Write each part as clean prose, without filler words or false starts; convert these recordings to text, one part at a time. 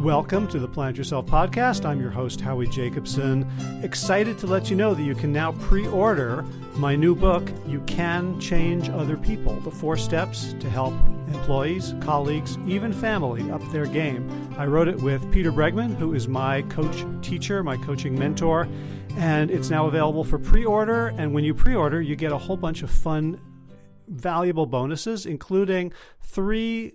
Welcome to the Plant Yourself podcast. I'm your host, Howie Jacobson. Excited to let you know that you can now pre-order my new book, You Can Change Other People, the 4 steps to help employees, colleagues, even family up their game. I wrote it with Peter Bregman, who is my coach teacher, my coaching mentor, and it's now available for pre-order. And when you pre-order, you get a whole bunch of fun, valuable bonuses, including 3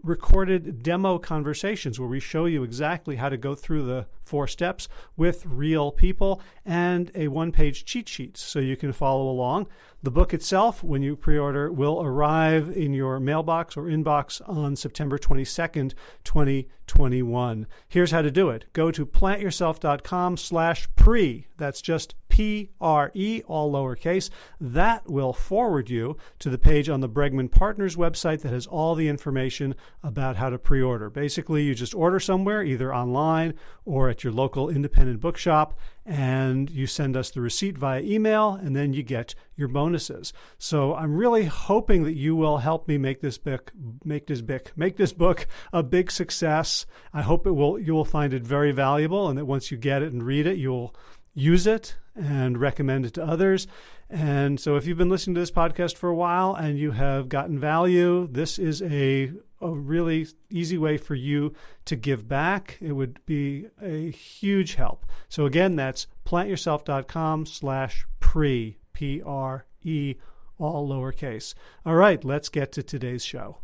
recorded demo conversations where we show you exactly how to go through the 4 steps with real people, and a 1-page cheat sheet so you can follow along. The book itself, when you pre-order, will arrive in your mailbox or inbox on September 22nd, 2021. Here's how to do it. Go to plantyourself.com/pre. That's just P-R-E, all lowercase. That will forward you to the page on the Bregman Partners website that has all the information about how to pre-order. Basically, you just order somewhere, either online or at your local independent bookshop, and you send us the receipt via email, and then you get your bonuses. So I'm really hoping that you will help me make this book a big success. I hope you will find it very valuable, and that once you get it and read it, you'll use it and recommend it to others. And so if you've been listening to this podcast for a while and you have gotten value, this is a really easy way for you to give back. It would be a huge help. So again, that's plantyourself.com/pre, P-R-E, all lowercase. All right, let's get to today's show.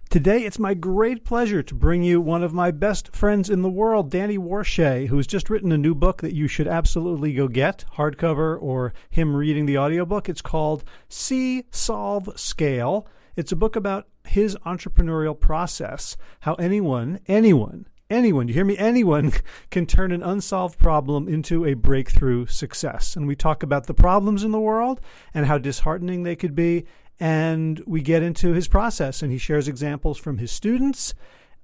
Today, it's my great pleasure to bring you one of my best friends in the world, Danny Warshay, who's just written a new book that you should absolutely go get, hardcover or him reading the audiobook. It's called See, Solve, Scale. It's a book about his entrepreneurial process, how anyone, you hear me, anyone can turn an unsolved problem into a breakthrough success. And we talk about the problems in the world and how disheartening they could be. And we get into his process, and he shares examples from his students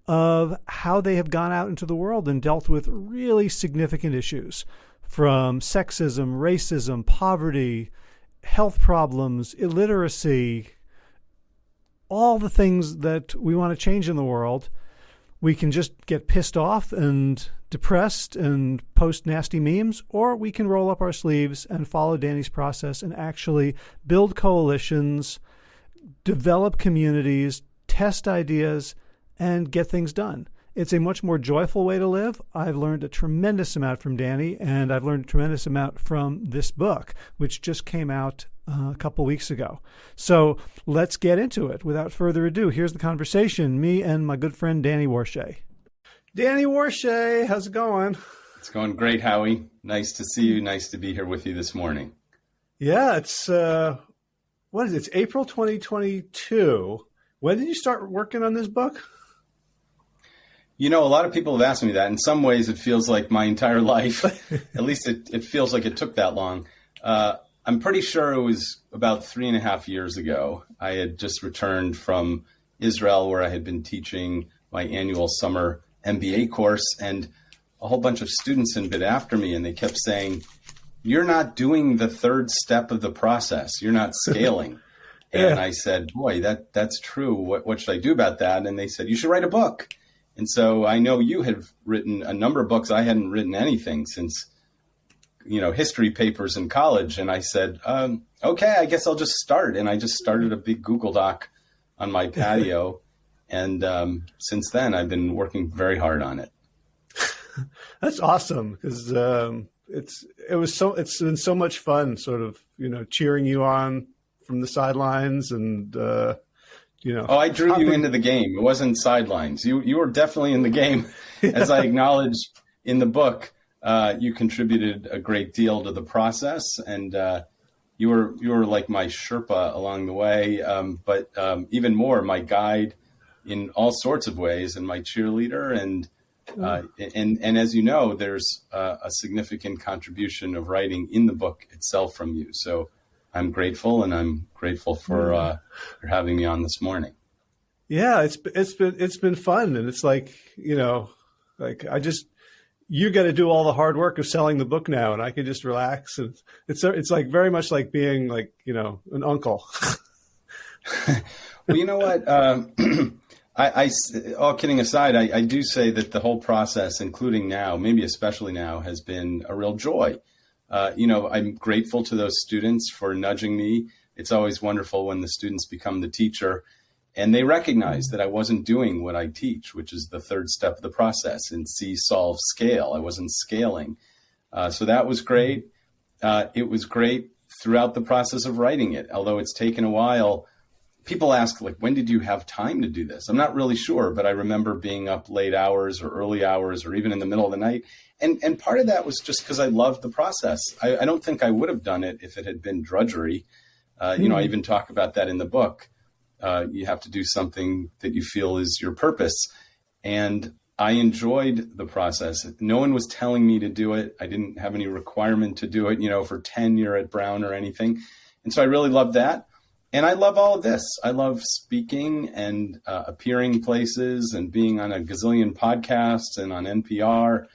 of how they have gone out into the world and dealt with really significant issues, from sexism, racism, poverty, health problems, illiteracy, all the things that we want to change in the world. We can just get pissed off and depressed and post nasty memes, or we can roll up our sleeves and follow Danny's process and actually build coalitions, develop communities, test ideas, and get things done. It's a much more joyful way to live. I've learned a tremendous amount from Danny, and I've learned a tremendous amount from this book, which just came out a couple weeks ago. So let's get into it. Without further ado, here's the conversation, me and my good friend Danny Warshay. Danny Warshay, how's it going? It's going great, Howie. Nice to see you. Nice to be here with you this morning. Yeah, it's, what is it? It's April 2022. When did you start working on this book? You know, a lot of people have asked me that. In some ways, it feels like my entire life. At least it feels like it took that long. I'm pretty sure it was about 3.5 years ago. I had just returned from Israel, where I had been teaching my annual summer MBA course, and a whole bunch of students had been after me, and they kept saying, "You're not doing the 3rd step of the process. You're not scaling." Yeah. And I said, "Boy, that's true. What should I do about that?" And they said, "You should write a book." And so I know you have written a number of books. I hadn't written anything since, history papers in college. And I said, okay, I guess I'll just start. And I just started a big Google Doc on my patio. And since then, I've been working very hard on it. That's awesome, because it's been so much fun, sort of, cheering you on from the sidelines and, Oh, I drew you into the game. It wasn't sidelines. You were definitely in the game. As I acknowledged in the book, you contributed a great deal to the process, and you were like my Sherpa along the way, but even more, my guide in all sorts of ways, and my cheerleader. And as you know, there's a significant contribution of writing in the book itself from you. So I'm grateful, and I'm grateful for having me on this morning. Yeah, it's been fun, and it's like, you got to do all the hard work of selling the book now, and I can just relax. And it's like very much like being like, an uncle. Well, you know what? All kidding aside, I do say that the whole process, including now, maybe especially now, has been a real joy. I'm grateful to those students for nudging me. It's always wonderful when the students become the teacher and they recognize that I wasn't doing what I teach, which is the third step of the process in see, solve, scale. I wasn't scaling. So that was great. It was great throughout the process of writing it, although it's taken a while. People ask, like, when did you have time to do this? I'm not really sure, but I remember being up late hours or early hours or even in the middle of the night. And part of that was just because I loved the process. I don't think I would have done it if it had been drudgery. I even talk about that in the book. You have to do something that you feel is your purpose. And I enjoyed the process. No one was telling me to do it. I didn't have any requirement to do it, for tenure at Brown or anything. And so I really loved that. And I love all of this. I love speaking and appearing places and being on a gazillion podcasts and on NPR.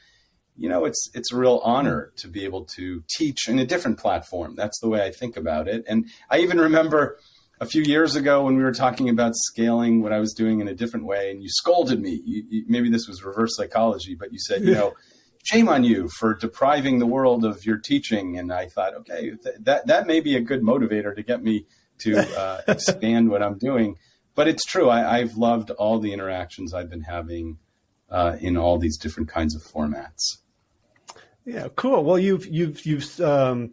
It's a real honor to be able to teach in a different platform. That's the way I think about it. And I even remember a few years ago when we were talking about scaling what I was doing in a different way, and you scolded me. Maybe this was reverse psychology, but you said, shame on you for depriving the world of your teaching. And I thought, okay, that may be a good motivator to get me to expand what I'm doing. But it's true. I've loved all the interactions I've been having in all these different kinds of formats. Yeah, cool. Well, you've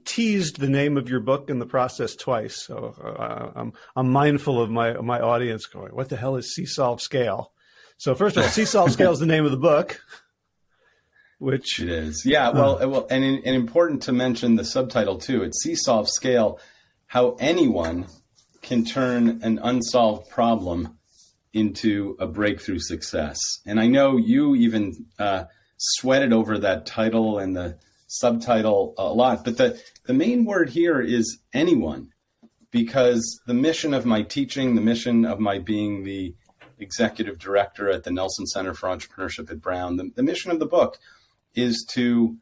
teased the name of your book in the process twice, so I'm mindful of my audience going, "What the hell is see, solve, scale?" So first of all, see, solve, scale is the name of the book, which it is. Yeah. Well, and important to mention the subtitle too. It's see, solve, scale: how anyone can turn an unsolved problem into a breakthrough success. And I know you even sweated over that title and the subtitle a lot, but the main word here is anyone, because the mission of my teaching, the mission of my being the executive director at the Nelson Center for Entrepreneurship at Brown, the mission of the book is to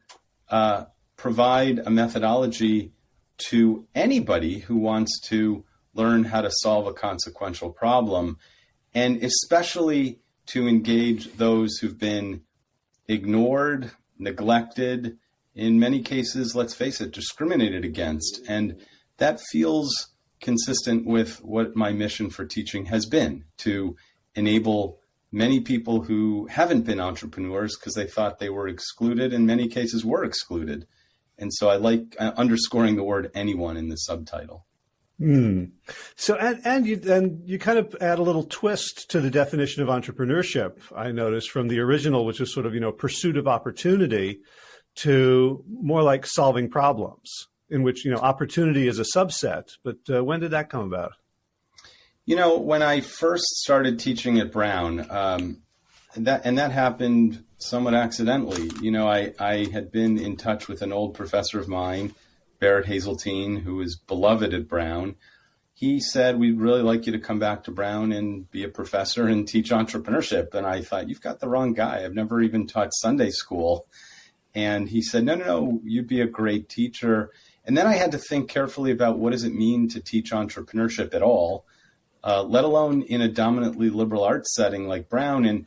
provide a methodology to anybody who wants to learn how to solve a consequential problem, and especially to engage those who've been ignored, neglected, in many cases, let's face it, discriminated against. And that feels consistent with what my mission for teaching has been, to enable many people who haven't been entrepreneurs because they thought they were excluded, in many cases were excluded. And so I like underscoring the word anyone in the subtitle. So, and you kind of add a little twist to the definition of entrepreneurship, I noticed, from the original, which is sort of, pursuit of opportunity, to more like solving problems, in which, opportunity is a subset. But when did that come about? When I first started teaching at Brown, that happened somewhat accidentally. I had been in touch with an old professor of mine, Barrett Hazeltine, who is beloved at Brown. He said, we'd really like you to come back to Brown and be a professor and teach entrepreneurship. And I thought, you've got the wrong guy. I've never even taught Sunday school. And he said, no, you'd be a great teacher. And then I had to think carefully about what does it mean to teach entrepreneurship at all, let alone in a dominantly liberal arts setting like Brown. And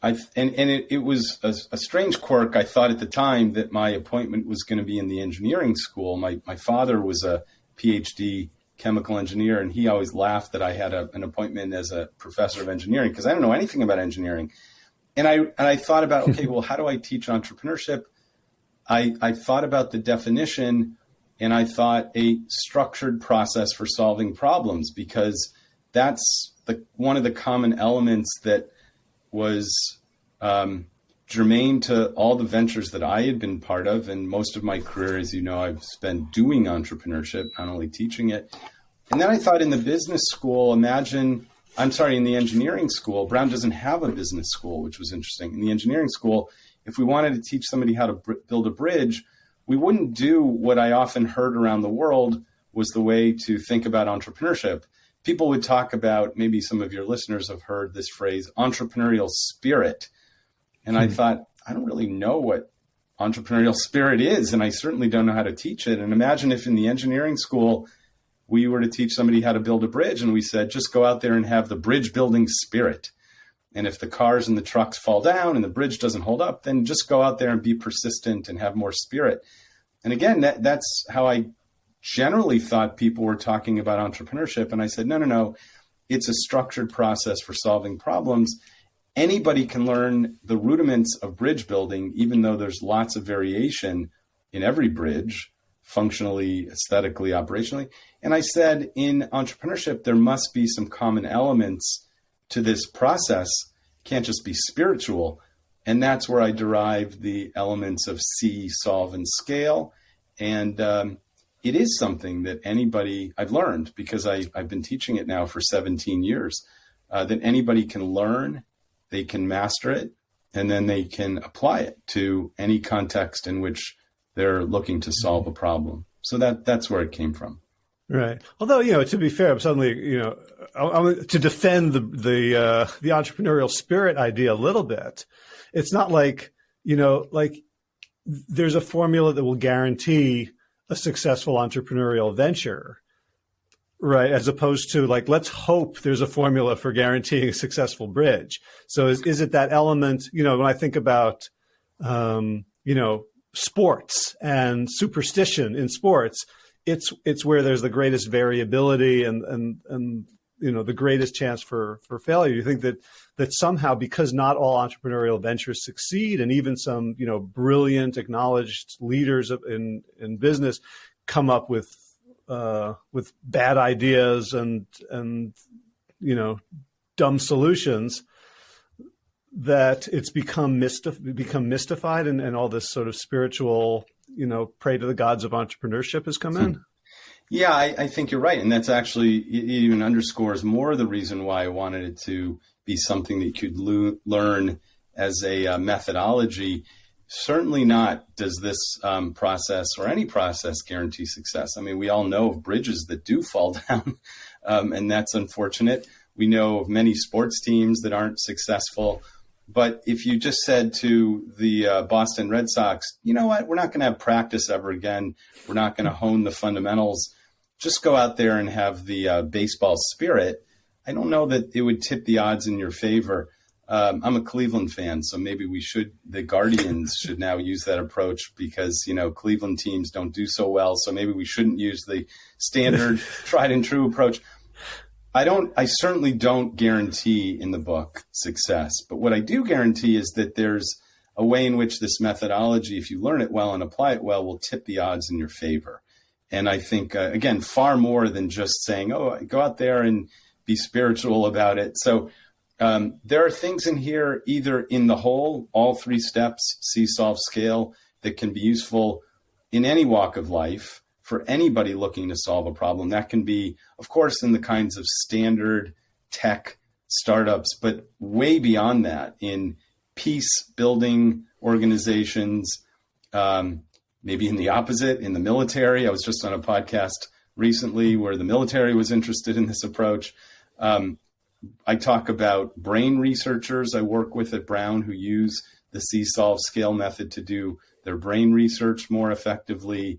it was a strange quirk. I thought at the time that my appointment was going to be in the engineering school. My father was a PhD chemical engineer, and he always laughed that I had an appointment as a professor of engineering because I don't know anything about engineering. And I thought about, okay, well, how do I teach entrepreneurship? I thought about the definition, and I thought a structured process for solving problems, because that's one of the common elements that was germane to all the ventures that I had been part of. And most of my career, as you know, I've spent doing entrepreneurship, not only teaching it. And then I thought in the business school, in the engineering school, Brown doesn't have a business school, which was interesting. In the engineering school, if we wanted to teach somebody how to build a bridge, we wouldn't do what I often heard around the world was the way to think about entrepreneurship. People would talk about, maybe some of your listeners have heard this phrase, entrepreneurial spirit. And I thought, I don't really know what entrepreneurial spirit is, and I certainly don't know how to teach it. And imagine if in the engineering school, we were to teach somebody how to build a bridge, and we said, just go out there and have the bridge building spirit. And if the cars and the trucks fall down and the bridge doesn't hold up, then just go out there and be persistent and have more spirit. And again, that's how I generally thought people were talking about entrepreneurship. And I said, no. It's a structured process for solving problems. Anybody can learn the rudiments of bridge building, even though there's lots of variation in every bridge, functionally, aesthetically, operationally. And I said, in entrepreneurship, there must be some common elements to this process. It can't just be spiritual. And that's where I derived the elements of see, solve, and scale. And it is something that anybody, I've learned because I've been teaching it now for 17 years, that anybody can learn, they can master it, and then they can apply it to any context in which they're looking to solve a problem. So that's where it came from. Right. Although, to be fair, I'm suddenly, to defend the entrepreneurial spirit idea a little bit. It's not like, like there's a formula that will guarantee a successful entrepreneurial venture, right? As opposed to like, let's hope there's a formula for guaranteeing a successful bridge. So is it that element, when I think about, sports and superstition in sports, it's where there's the greatest variability and the greatest chance for failure. You think that somehow, because not all entrepreneurial ventures succeed, and even some brilliant, acknowledged leaders in business come up with bad ideas and dumb solutions, that it's become mystified, and all this sort of spiritual pray to the gods of entrepreneurship has come in. Yeah, I think you're right. And that's actually, it even underscores more the reason why I wanted it to be something that you could learn as a methodology. Certainly not does this process or any process guarantee success. I mean, we all know of bridges that do fall down, and that's unfortunate. We know of many sports teams that aren't successful. But if you just said to the Boston Red Sox, you know what, we're not going to have practice ever again, we're not going to hone the fundamentals, just go out there and have the baseball spirit, I don't know that it would tip the odds in your favor. I'm a Cleveland fan, so maybe the Guardians should now use that approach because, Cleveland teams don't do so well. So maybe we shouldn't use the standard tried and true approach. I certainly don't guarantee in the book success, but what I do guarantee is that there's a way in which this methodology, if you learn it well and apply it well, will tip the odds in your favor. And I think, again, far more than just saying, go out there and be spiritual about it. So there are things in here, either in the whole, all three steps, see, solve, scale, that can be useful in any walk of life for anybody looking to solve a problem. That can be, of course, in the kinds of standard tech startups, but way beyond that in peace building organizations, maybe in the opposite, in the military. I was just on a podcast recently where the military was interested in this approach. I talk about brain researchers I work with at Brown who use the see, solve, scale method to do their brain research more effectively.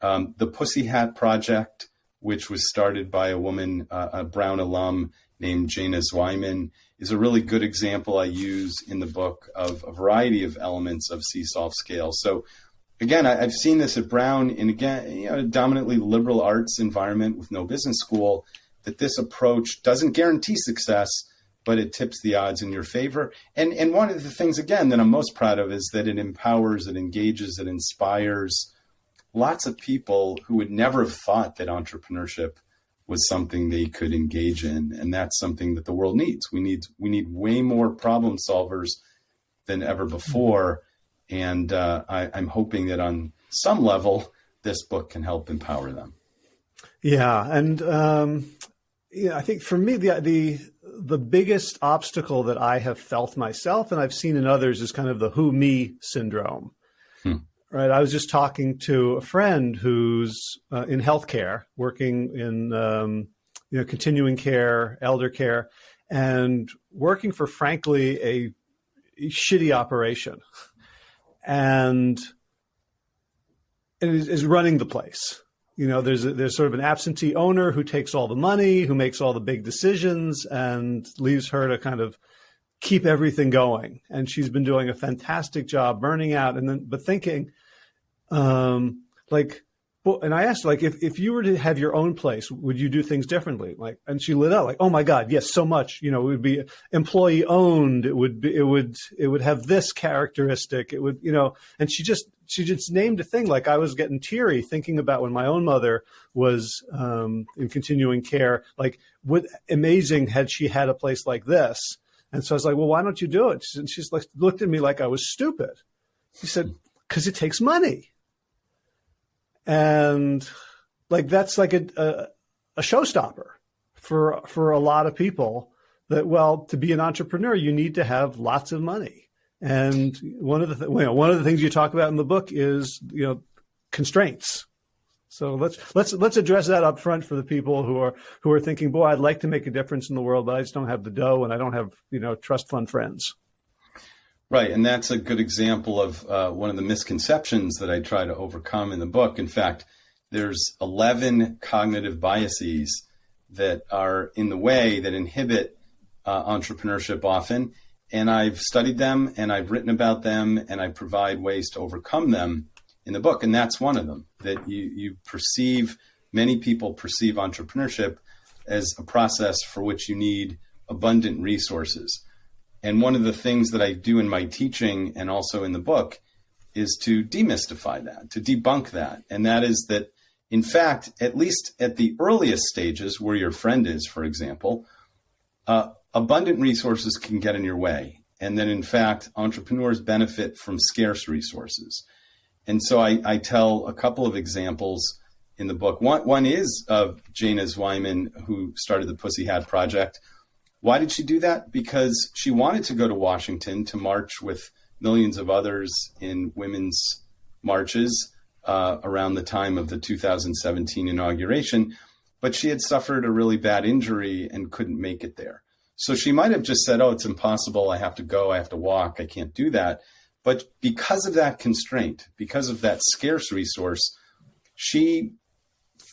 The Pussy Hat Project, which was started by a woman, a Brown alum named Jana Zweiman, is a really good example I use in the book of a variety of elements of see, solve, scale. So again, I've seen this at Brown in, again, a dominantly liberal arts environment with no business school, that this approach doesn't guarantee success, but it tips the odds in your favor. And one of the things, again, that I'm most proud of is that it empowers, it engages, it inspires lots of people who would never have thought that entrepreneurship was something they could engage in. And that's something that the world needs. We need way more problem solvers than ever before. And I'm hoping that on some level, this book can help empower them. Yeah. And I think for me, the biggest obstacle that I have felt myself and I've seen in others is kind of the who me syndrome. Right. I was just talking to a friend who's in healthcare, working in continuing care, elder care, and working for, frankly, a shitty operation, and is running the place. There's sort of an absentee owner who takes all the money, who makes all the big decisions, and leaves her to kind of keep everything going. And she's been doing a fantastic job, burning out, but thinking, like, well, and I asked, like, if you were to have your own place, would you do things differently? Like, and she lit up, like, oh my God, yes, so much. It would be employee owned. It would have this characteristic. It would, and she just named a thing. Like, I was getting teary thinking about when my own mother was in continuing care. Like, what amazing had she had a place like this? And so I was like, well, why don't you do it? And she's like, looked at me like I was stupid. She said, because it takes money. And like, that's like a showstopper for a lot of people, that, well, to be an entrepreneur, you need to have lots of money. And one of the things you talk about in the book is, constraints. So let's address that up front for the people who are thinking, boy, I'd like to make a difference in the world, but I just don't have the dough and I don't have, trust fund friends. Right. And that's a good example of one of the misconceptions that I try to overcome in the book. In fact, there's 11 cognitive biases that are in the way that inhibit entrepreneurship often. And I've studied them and I've written about them and I provide ways to overcome them in the book. And that's one of them, that many people perceive entrepreneurship as a process for which you need abundant resources. And one of the things that I do in my teaching and also in the book is to demystify that, to debunk that. And that is that, in fact, at least at the earliest stages where your friend is, for example, abundant resources can get in your way. And then, in fact, entrepreneurs benefit from scarce resources. And so I tell a couple of examples in the book. One is of Jana Zweiman, who started the Pussy Hat Project. Why did she do that? Because she wanted to go to Washington to march with millions of others in women's marches around the time of the 2017 inauguration, but she had suffered a really bad injury and couldn't make it there. So she might have just said, oh, it's impossible. I have to go. I have to walk. I can't do that. But because of that constraint, because of that scarce resource, she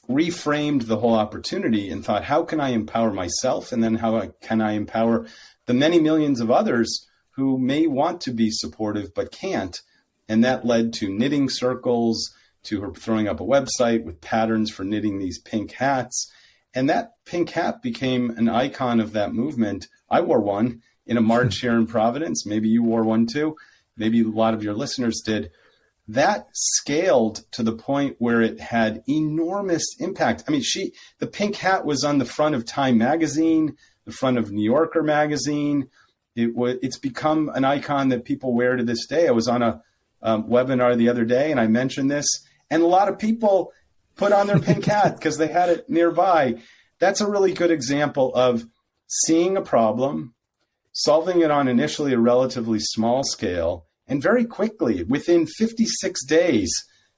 reframed the whole opportunity and thought, how can I empower myself? And then how can I empower the many millions of others who may want to be supportive but can't? And that led to knitting circles, to her throwing up a website with patterns for knitting these pink hats. And that pink hat became an icon of that movement. I wore one in a march here in Providence. Maybe you wore one too. Maybe a lot of your listeners did. That scaled to the point where it had enormous impact. I mean, the pink hat was on the front of Time magazine, the front of New Yorker magazine. It's become an icon that people wear to this day. I was on a webinar the other day and I mentioned this, and a lot of people put on their pink hat because they had it nearby. That's a really good example of seeing a problem, solving it on initially a relatively small scale, and very quickly, within 56 days,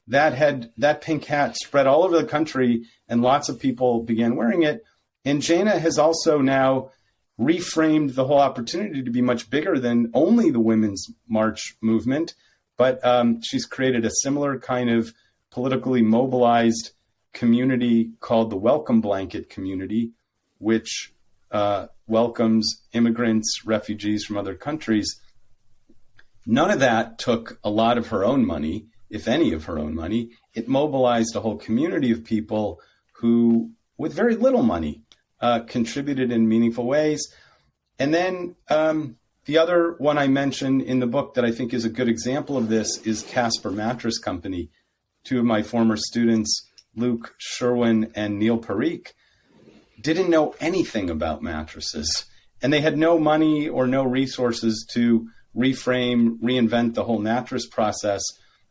that pink hat spread all over the country and lots of people began wearing it. And Jana has also now reframed the whole opportunity to be much bigger than only the Women's March movement. But she's created a similar kind of politically mobilized community called the Welcome Blanket community, which welcomes immigrants, refugees from other countries. None of that took a lot of her own money, if any of her own money. It mobilized a whole community of people who, with very little money, contributed in meaningful ways. And then the other one I mentioned in the book that I think is a good example of this is Casper Mattress Company. Two of my former students, Luke Sherwin and Neil Parikh, didn't know anything about mattresses. And they had no money or no resources to reframe, reinvent the whole mattress process,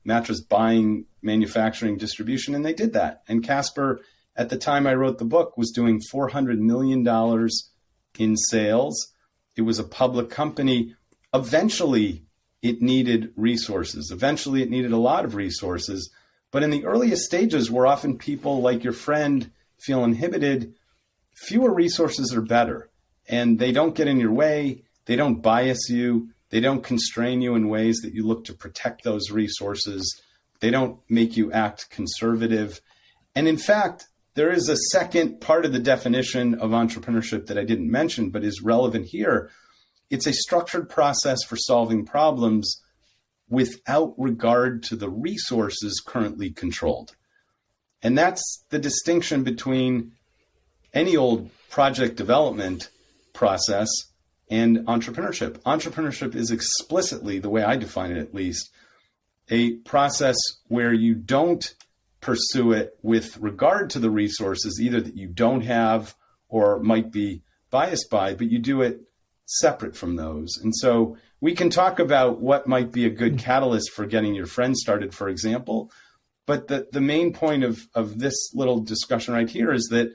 mattress buying, manufacturing, distribution, and they did that. And Casper, at the time I wrote the book, was doing $400 million in sales. It was a public company. Eventually, it needed resources. Eventually, it needed a lot of resources. But in the earliest stages, where often people like your friend feel inhibited, fewer resources are better. And they don't get in your way. They don't bias you. They don't constrain you in ways that you look to protect those resources. They don't make you act conservative. And in fact, there is a second part of the definition of entrepreneurship that I didn't mention, but is relevant here, it's a structured process for solving problems without regard to the resources currently controlled. And that's the distinction between any old project development process and entrepreneurship. Entrepreneurship is explicitly, the way I define it at least, a process where you don't pursue it with regard to the resources, either that you don't have or might be biased by, but you do it separate from those. And so we can talk about what might be a good catalyst for getting your friends started, for example. But the main point of this little discussion right here is that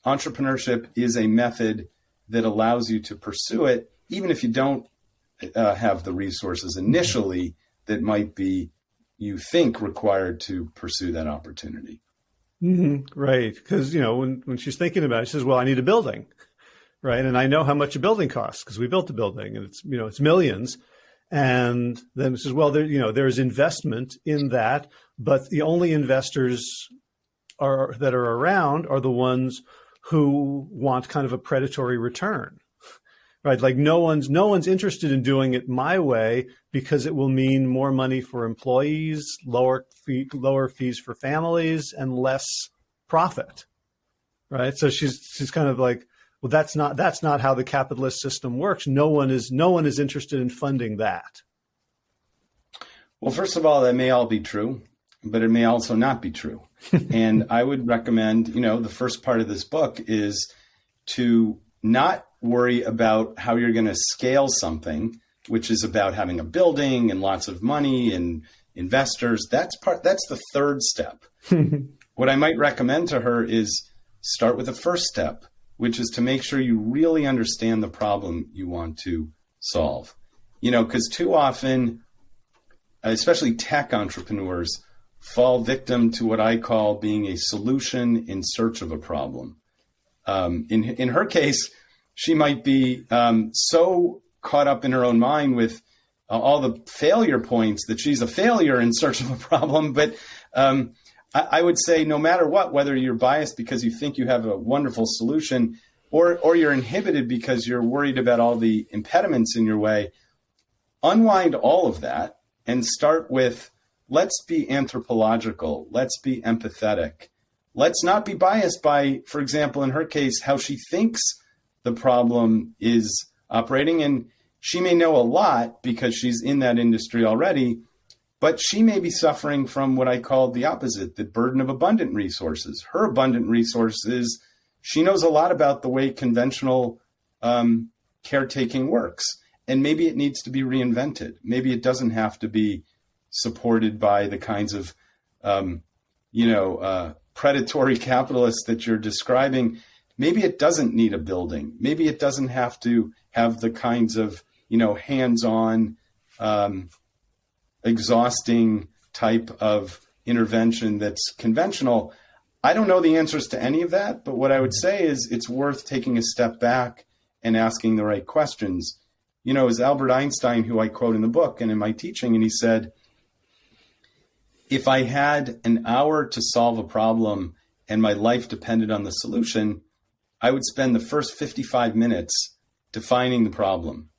entrepreneurship is a method that allows you to pursue it, even if you don't have the resources initially that might be, you think, required to pursue that opportunity. Mm-hmm. Right. Because, when she's thinking about it, she says, well, I need a building. Right. And I know how much a building costs because we built a building and it's millions. And then it says, well, there's investment in that, but the only investors that are around are the ones who want kind of a predatory return, right? Like no one's interested in doing it my way because it will mean more money for employees, lower fees for families, and less profit, right? So she's kind of like, well, that's not how the capitalist system works. No one is interested in funding that. Well, first of all, that may all be true, but it may also not be true. And I would recommend, the first part of this book is to not worry about how you're going to scale something, which is about having a building and lots of money and investors. That's the third step. What I might recommend to her is start with the first step, which is to make sure you really understand the problem you want to solve. Because too often, especially tech entrepreneurs, fall victim to what I call being a solution in search of a problem. In her case, she might be so caught up in her own mind with all the failure points that she's a failure in search of a problem. But I would say no matter what, whether you're biased because you think you have a wonderful solution or you're inhibited because you're worried about all the impediments in your way, unwind all of that and start with, let's be anthropological. Let's be empathetic. Let's not be biased by, for example, in her case, how she thinks the problem is operating. And she may know a lot because she's in that industry already, but she may be suffering from what I call the opposite, the burden of abundant resources. Her abundant resources, she knows a lot about the way conventional caretaking works. And maybe it needs to be reinvented. Maybe it doesn't have to be supported by the kinds of, predatory capitalists that you're describing. Maybe it doesn't need a building. Maybe it doesn't have to have the kinds of, hands-on, exhausting type of intervention that's conventional. I don't know the answers to any of that, but what I would say is it's worth taking a step back and asking the right questions. It was Albert Einstein, who I quote in the book and in my teaching, and he said, if I had an hour to solve a problem and my life depended on the solution, I would spend the first 55 minutes defining the problem.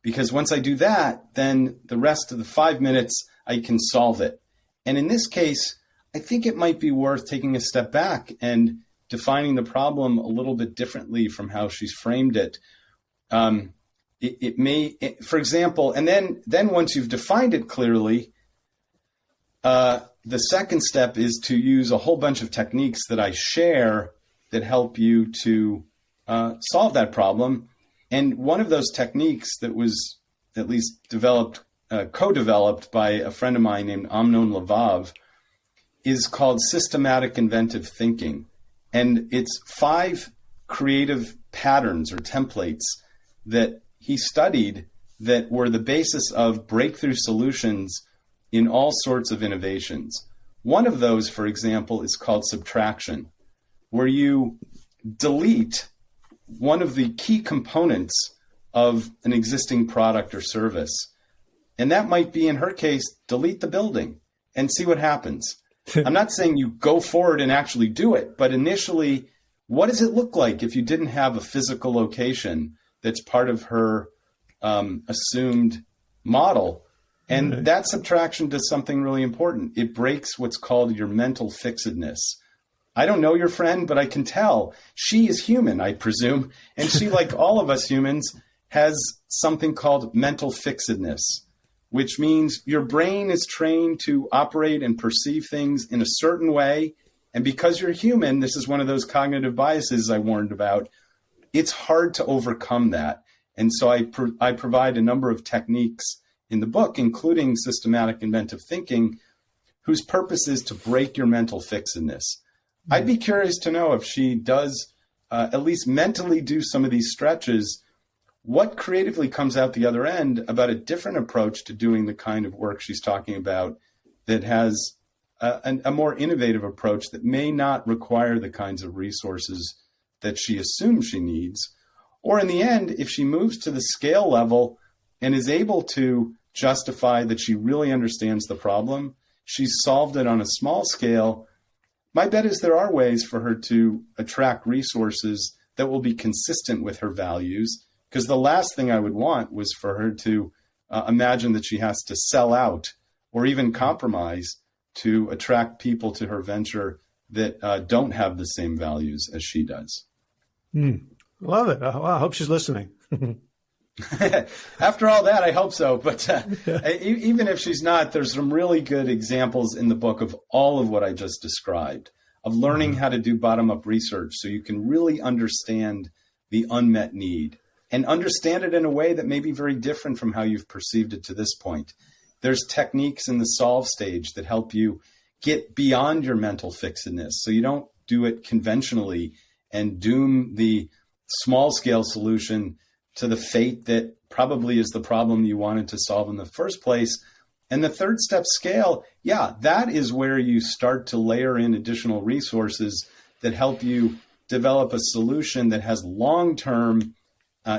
Because once I do that, then the rest of the 5 minutes, I can solve it. And in this case, I think it might be worth taking a step back and defining the problem a little bit differently from how she's framed it. For example, and then once you've defined it clearly, the second step is to use a whole bunch of techniques that I share that help you to solve that problem. And one of those techniques that was at least co-developed by a friend of mine named Amnon Levav is called systematic inventive thinking. And it's 5 creative patterns or templates that he studied that were the basis of breakthrough solutions in all sorts of innovations. One of those, for example, is called subtraction, where you delete one of the key components of an existing product or service. And that might be, in her case, delete the building and see what happens. I'm not saying you go forward and actually do it, but initially, what does it look like if you didn't have a physical location that's part of her assumed model. And that subtraction does something really important. It breaks what's called your mental fixedness. I don't know your friend, but I can tell she is human, I presume. And she, like all of us humans, has something called mental fixedness, which means your brain is trained to operate and perceive things in a certain way. And because you're human, this is one of those cognitive biases I warned about. It's hard to overcome that. And so I provide a number of techniques in the book, including systematic inventive thinking, whose purpose is to break your mental fixedness. I'd be curious to know if she does at least mentally do some of these stretches, what creatively comes out the other end about a different approach to doing the kind of work she's talking about that has a more innovative approach that may not require the kinds of resources that she assumes she needs. Or in the end, if she moves to the scale level and is able to justify that she really understands the problem, she's solved it on a small scale, my bet is there are ways for her to attract resources that will be consistent with her values, because the last thing I would want was for her to imagine that she has to sell out or even compromise to attract people to her venture that don't have the same values as she does. Love it. I hope she's listening. After all that, I hope so. But even if she's not, there's some really good examples in the book of all of what I just described, of learning how to do bottom-up research so you can really understand the unmet need and understand it in a way that may be very different from how you've perceived it to this point. There's techniques in the solve stage that help you get beyond your mental fixedness so you don't do it conventionally and doom the small-scale solution to the fate that probably is the problem you wanted to solve in the first place. And the third step scale, that is where you start to layer in additional resources that help you develop a solution that has long-term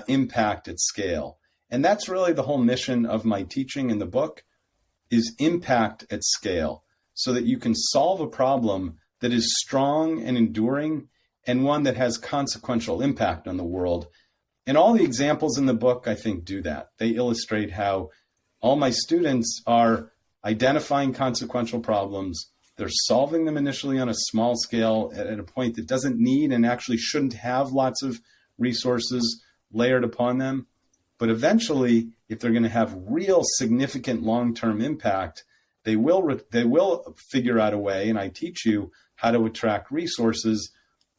impact at scale. And that's really the whole mission of my teaching in the book, is impact at scale, so that you can solve a problem that is strong and enduring and one that has consequential impact on the world. And all the examples in the book, I think, do that. They illustrate how all my students are identifying consequential problems. They're solving them initially on a small scale at a point that doesn't need and actually shouldn't have lots of resources layered upon them. But eventually, if they're going to have real significant long-term impact, they will figure out a way, and I teach you how to attract resources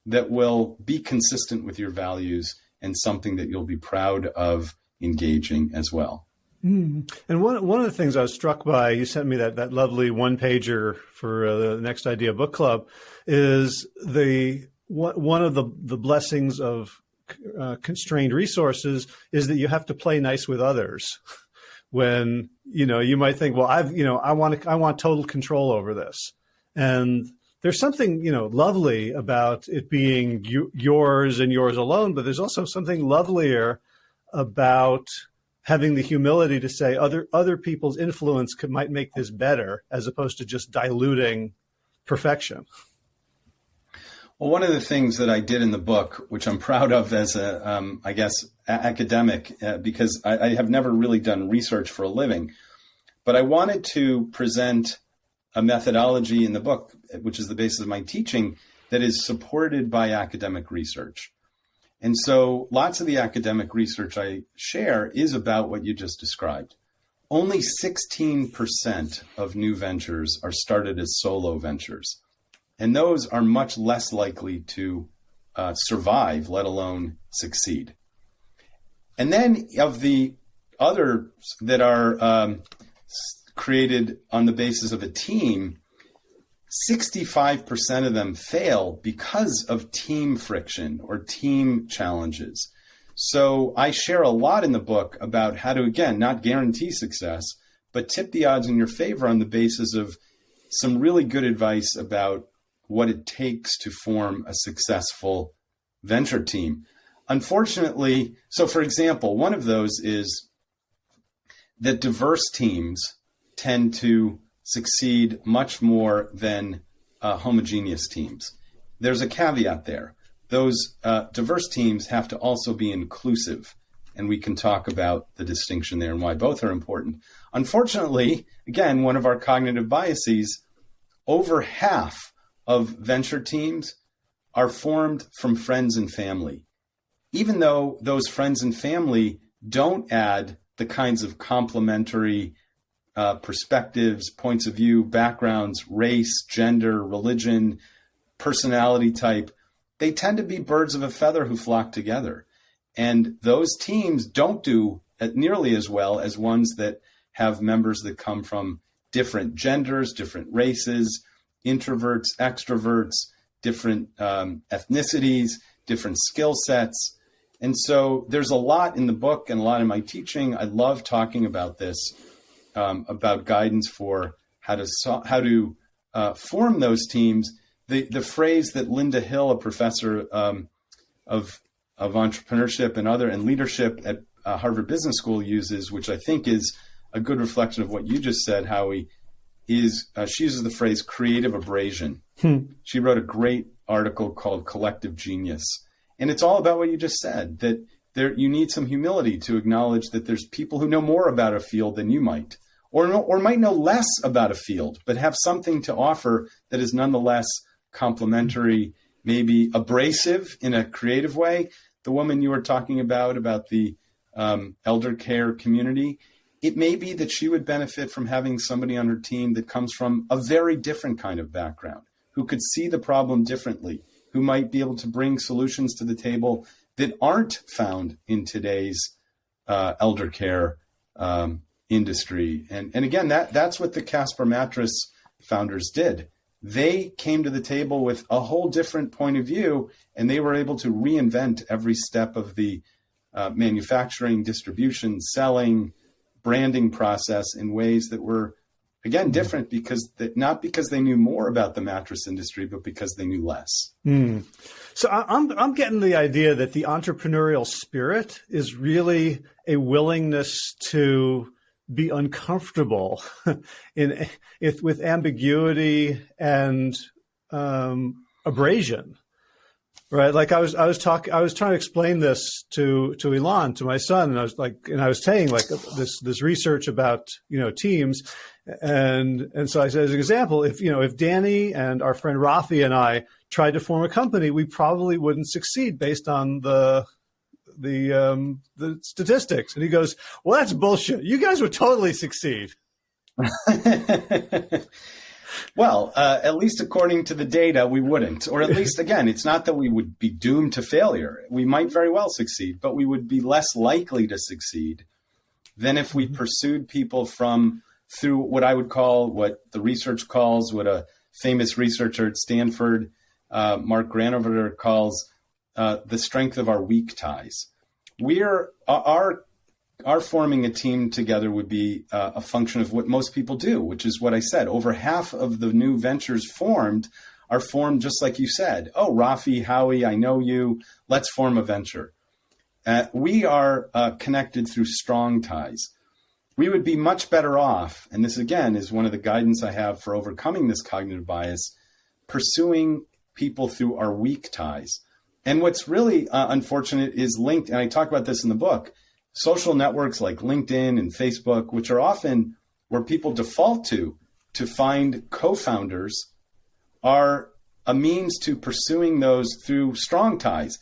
that will be consistent with your values and something that you'll be proud of engaging as well. And one of the things I was struck by, you sent me that lovely one-pager for the Next Idea Book Club, is one of the blessings of constrained resources is that you have to play nice with others. When you might think, well, I want total control over this, and there's something, lovely about it being yours and yours alone, but there's also something lovelier about having the humility to say other people's influence might make this better, as opposed to just diluting perfection. Well, one of the things that I did in the book, which I'm proud of as a, academic, because I have never really done research for a living, but I wanted to present a methodology in the book, which is the basis of my teaching, that is supported by academic research. And so lots of the academic research I share is about what you just described. Only 16% of new ventures are started as solo ventures. And those are much less likely to survive, let alone succeed. And then of the others that are created on the basis of a team, 65% of them fail because of team friction or team challenges. So I share a lot in the book about how to, again, not guarantee success, but tip the odds in your favor on the basis of some really good advice about what it takes to form a successful venture team. Unfortunately, so for example, one of those is that diverse teams tend to succeed much more than homogeneous teams. There's a caveat there. Those diverse teams have to also be inclusive. and we can talk about the distinction there and why both are important. Unfortunately, again, one of our cognitive biases, over half of venture teams are formed from friends and family, even though those friends and family don't add the kinds of complementary perspectives, points of view, backgrounds, race, gender, religion, personality type. They tend to be birds of a feather who flock together. And those teams don't do nearly as well as ones that have members that come from different genders, different races, introverts, extroverts, different ethnicities, different skill sets. And so there's a lot in the book and a lot in my teaching. I love talking about this, about guidance for how to form those teams. The phrase that Linda Hill, a professor of entrepreneurship and leadership at Harvard Business School, uses, which I think is a good reflection of what you just said, Howie, is she uses the phrase creative abrasion. She wrote a great article called Collective Genius. And it's all about what you just said, that you need some humility to acknowledge that there's people who know more about a field than you might, or might know less about a field, but have something to offer that is nonetheless complementary, maybe abrasive in a creative way. The woman you were talking about the elder care community, it may be that she would benefit from having somebody on her team that comes from a very different kind of background, who could see the problem differently, who might be able to bring solutions to the table that aren't found in today's elder care industry. And again, that's what the Casper Mattress founders did. They came to the table with a whole different point of view, and they were able to reinvent every step of the manufacturing, distribution, selling, branding process in ways that were, again, different not because they knew more about the mattress industry, but because they knew less. So I'm getting the idea that the entrepreneurial spirit is really a willingness to be uncomfortable with ambiguity and abrasion, right? Like I was trying to explain this to Elon, to my son, and I was saying like this research about teams, and so I said, as an example, if Danny and our friend Rafi and I tried to form a company, we probably wouldn't succeed based on the statistics. And he goes, well, that's bullshit. You guys would totally succeed. Well, at least according to the data, we wouldn't. Or at least, again, it's not that we would be doomed to failure. We might very well succeed, but we would be less likely to succeed than if we pursued people through what I would call, what the research calls, what a famous researcher at Stanford, Mark Granovetter, calls the strength of our weak ties. Our forming a team together would be a function of what most people do, which is what I said. Over half of the new ventures formed are formed just like you said. Oh, Rafi, Howie, I know you. Let's form a venture. We are connected through strong ties. We would be much better off, and this again is one of the guidance I have for overcoming this cognitive bias, pursuing people through our weak ties. And what's really unfortunate is linked, and I talk about this in the book, social networks like LinkedIn and Facebook, which are often where people default to find co-founders, are a means to pursuing those through strong ties.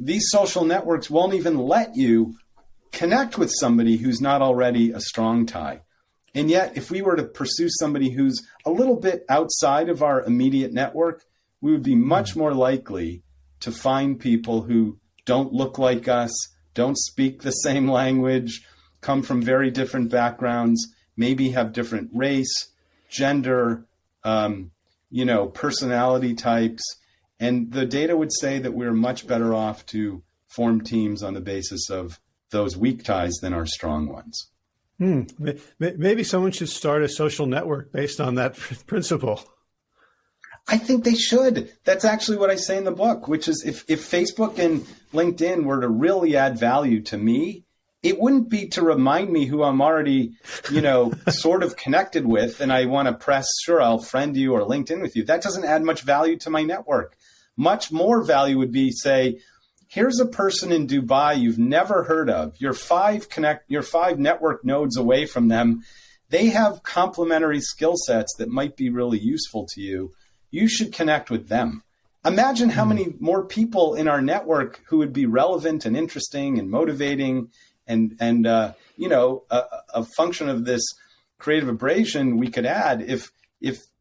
These social networks won't even let you connect with somebody who's not already a strong tie. And yet, if we were to pursue somebody who's a little bit outside of our immediate network, we would be much more likely to find people who don't look like us, don't speak the same language, come from very different backgrounds, maybe have different race, gender, personality types. And the data would say that we're much better off to form teams on the basis of those weak ties than our strong ones. Maybe someone should start a social network based on that principle. I think they should. That's actually what I say in the book, which is if Facebook and LinkedIn were to really add value to me, it wouldn't be to remind me who I'm already, sort of connected with, and I want to press, sure, I'll friend you or LinkedIn with you. That doesn't add much value to my network. Much more value would be, say, here's a person in Dubai you've never heard of. You're 5 network nodes away from them. They have complementary skill sets that might be really useful to you. You should connect with them. Imagine how many more people in our network who would be relevant and interesting and motivating and a function of this creative abrasion we could add if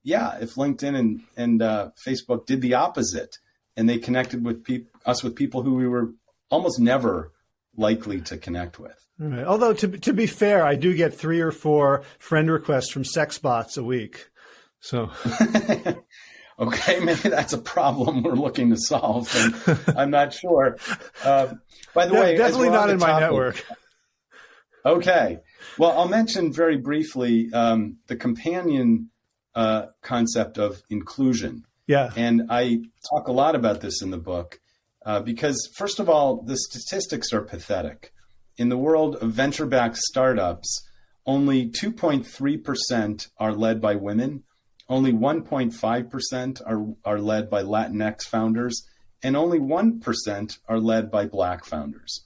LinkedIn and Facebook did the opposite and they connected with us with people who we were almost never likely to connect with. Right. Although to be fair, I do get 3 or 4 friend requests from sex bots a week. So okay, maybe that's a problem we're looking to solve. And I'm not sure. By the way, definitely not in my network. Okay. Well, I'll mention very briefly the companion concept of inclusion. Yeah. And I talk a lot about this in the book because, first of all, the statistics are pathetic. In the world of venture-backed startups, only 2.3% are led by women, only 1.5% are led by Latinx founders, and only 1% are led by Black founders.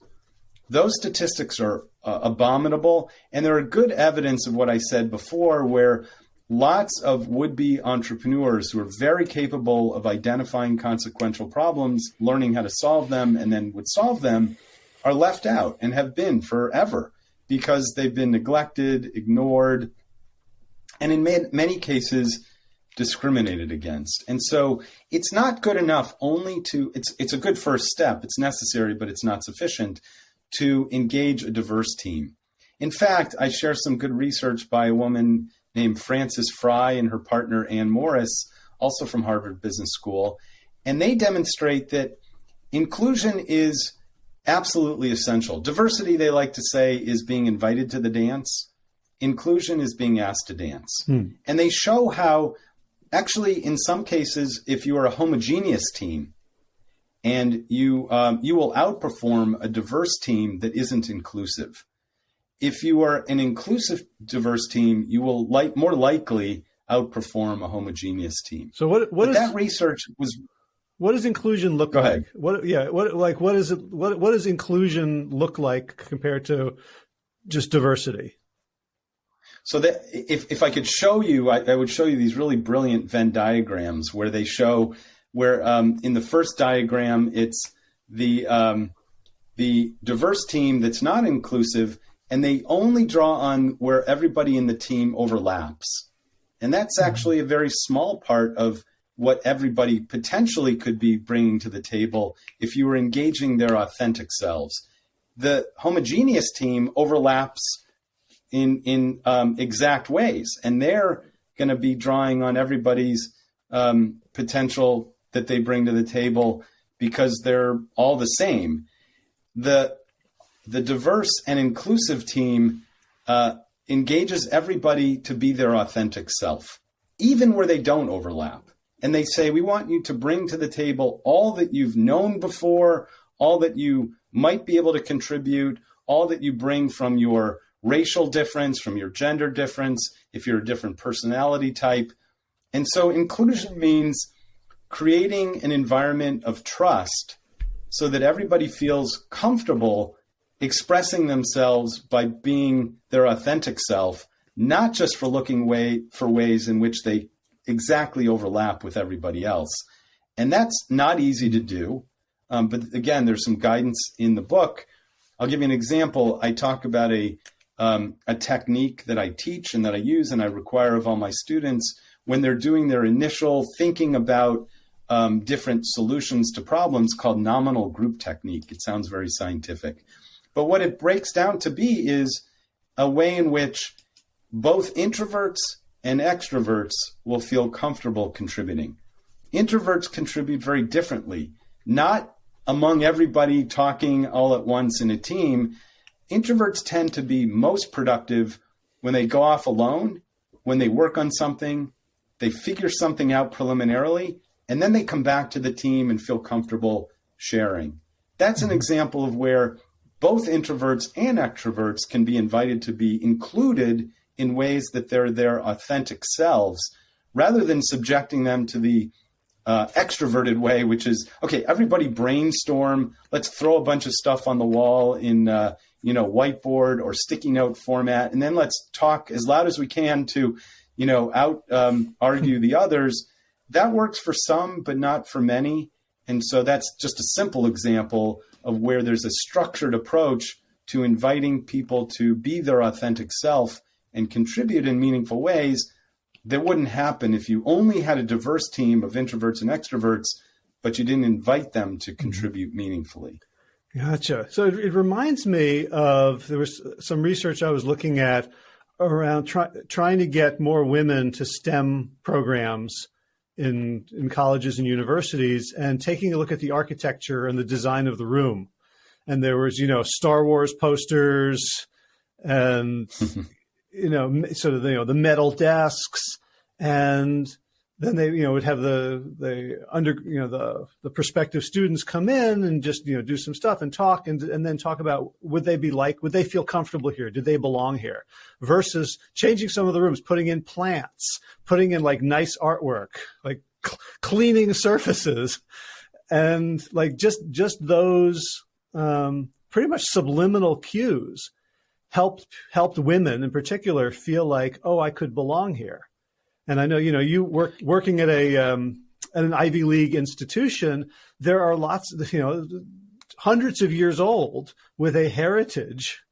Those statistics are abominable, and they're a good evidence of what I said before, where lots of would-be entrepreneurs who are very capable of identifying consequential problems, learning how to solve them, and then would solve them, are left out and have been forever because they've been neglected, ignored, and in many cases, discriminated against. And so it's not good enough only to, it's a good first step. It's necessary, but it's not sufficient to engage a diverse team. In fact, I share some good research by a woman named Frances Fry and her partner Ann Morris, also from Harvard Business School. And they demonstrate that inclusion is absolutely essential. Diversity, they like to say, is being invited to the dance. Inclusion is being asked to dance. And they show how, actually, in some cases, if you are a homogeneous team and you will outperform a diverse team that isn't inclusive. If you are an inclusive, diverse team, you will more likely outperform a homogeneous team. So what is that research was? What does inclusion look like? What does inclusion look like compared to just diversity? So that if I could show you, I would show you these really brilliant Venn diagrams where they show where in the first diagram it's the diverse team that's not inclusive, and they only draw on where everybody in the team overlaps, and that's actually a very small part of what everybody potentially could be bringing to the table if you were engaging their authentic selves. The homogeneous team overlaps in exact ways, and they're going to be drawing on everybody's potential that they bring to the table because they're all the same. The diverse and inclusive team engages everybody to be their authentic self, even where they don't overlap. And they say, we want you to bring to the table all that you've known before, all that you might be able to contribute, all that you bring from your racial difference, from your gender difference, if you're a different personality type. And so inclusion means creating an environment of trust so that everybody feels comfortable expressing themselves by being their authentic self, not just for looking for ways in which they exactly overlap with everybody else. And that's not easy to do. But again, there's some guidance in the book. I'll give you an example. I talk about a technique that I teach and that I use and I require of all my students when they're doing their initial thinking about different solutions to problems, called nominal group technique. It sounds very scientific. But what it breaks down to be is a way in which both introverts and extroverts will feel comfortable contributing. Introverts contribute very differently, not among everybody talking all at once in a team. Introverts tend to be most productive when they go off alone, when they work on something, they figure something out preliminarily, and then they come back to the team and feel comfortable sharing. That's an example of where both introverts and extroverts can be invited to be included in ways that they're their authentic selves, rather than subjecting them to the extroverted way, which is, okay, everybody brainstorm. Let's throw a bunch of stuff on the wall in, whiteboard or sticky note format. And then let's talk as loud as we can to, argue the others. That works for some, but not for many. And so that's just a simple example of where there's a structured approach to inviting people to be their authentic self and contribute in meaningful ways that wouldn't happen if you only had a diverse team of introverts and extroverts, but you didn't invite them to contribute meaningfully. Gotcha. So it reminds me of, there was some research I was looking at around trying to get more women to STEM programs in colleges and universities, and taking a look at the architecture and the design of the room. And there was, Star Wars posters and, sort of, the metal desks. And then they, would have the prospective students come in and just, do some stuff and talk and then talk about, would they feel comfortable here? Did they belong here? Versus changing some of the rooms, putting in plants, putting in like nice artwork, like cleaning surfaces, and like just those pretty much subliminal cues helped women in particular feel like, oh, I could belong here. And I know, you working at an Ivy League institution, there are lots, hundreds of years old with a heritage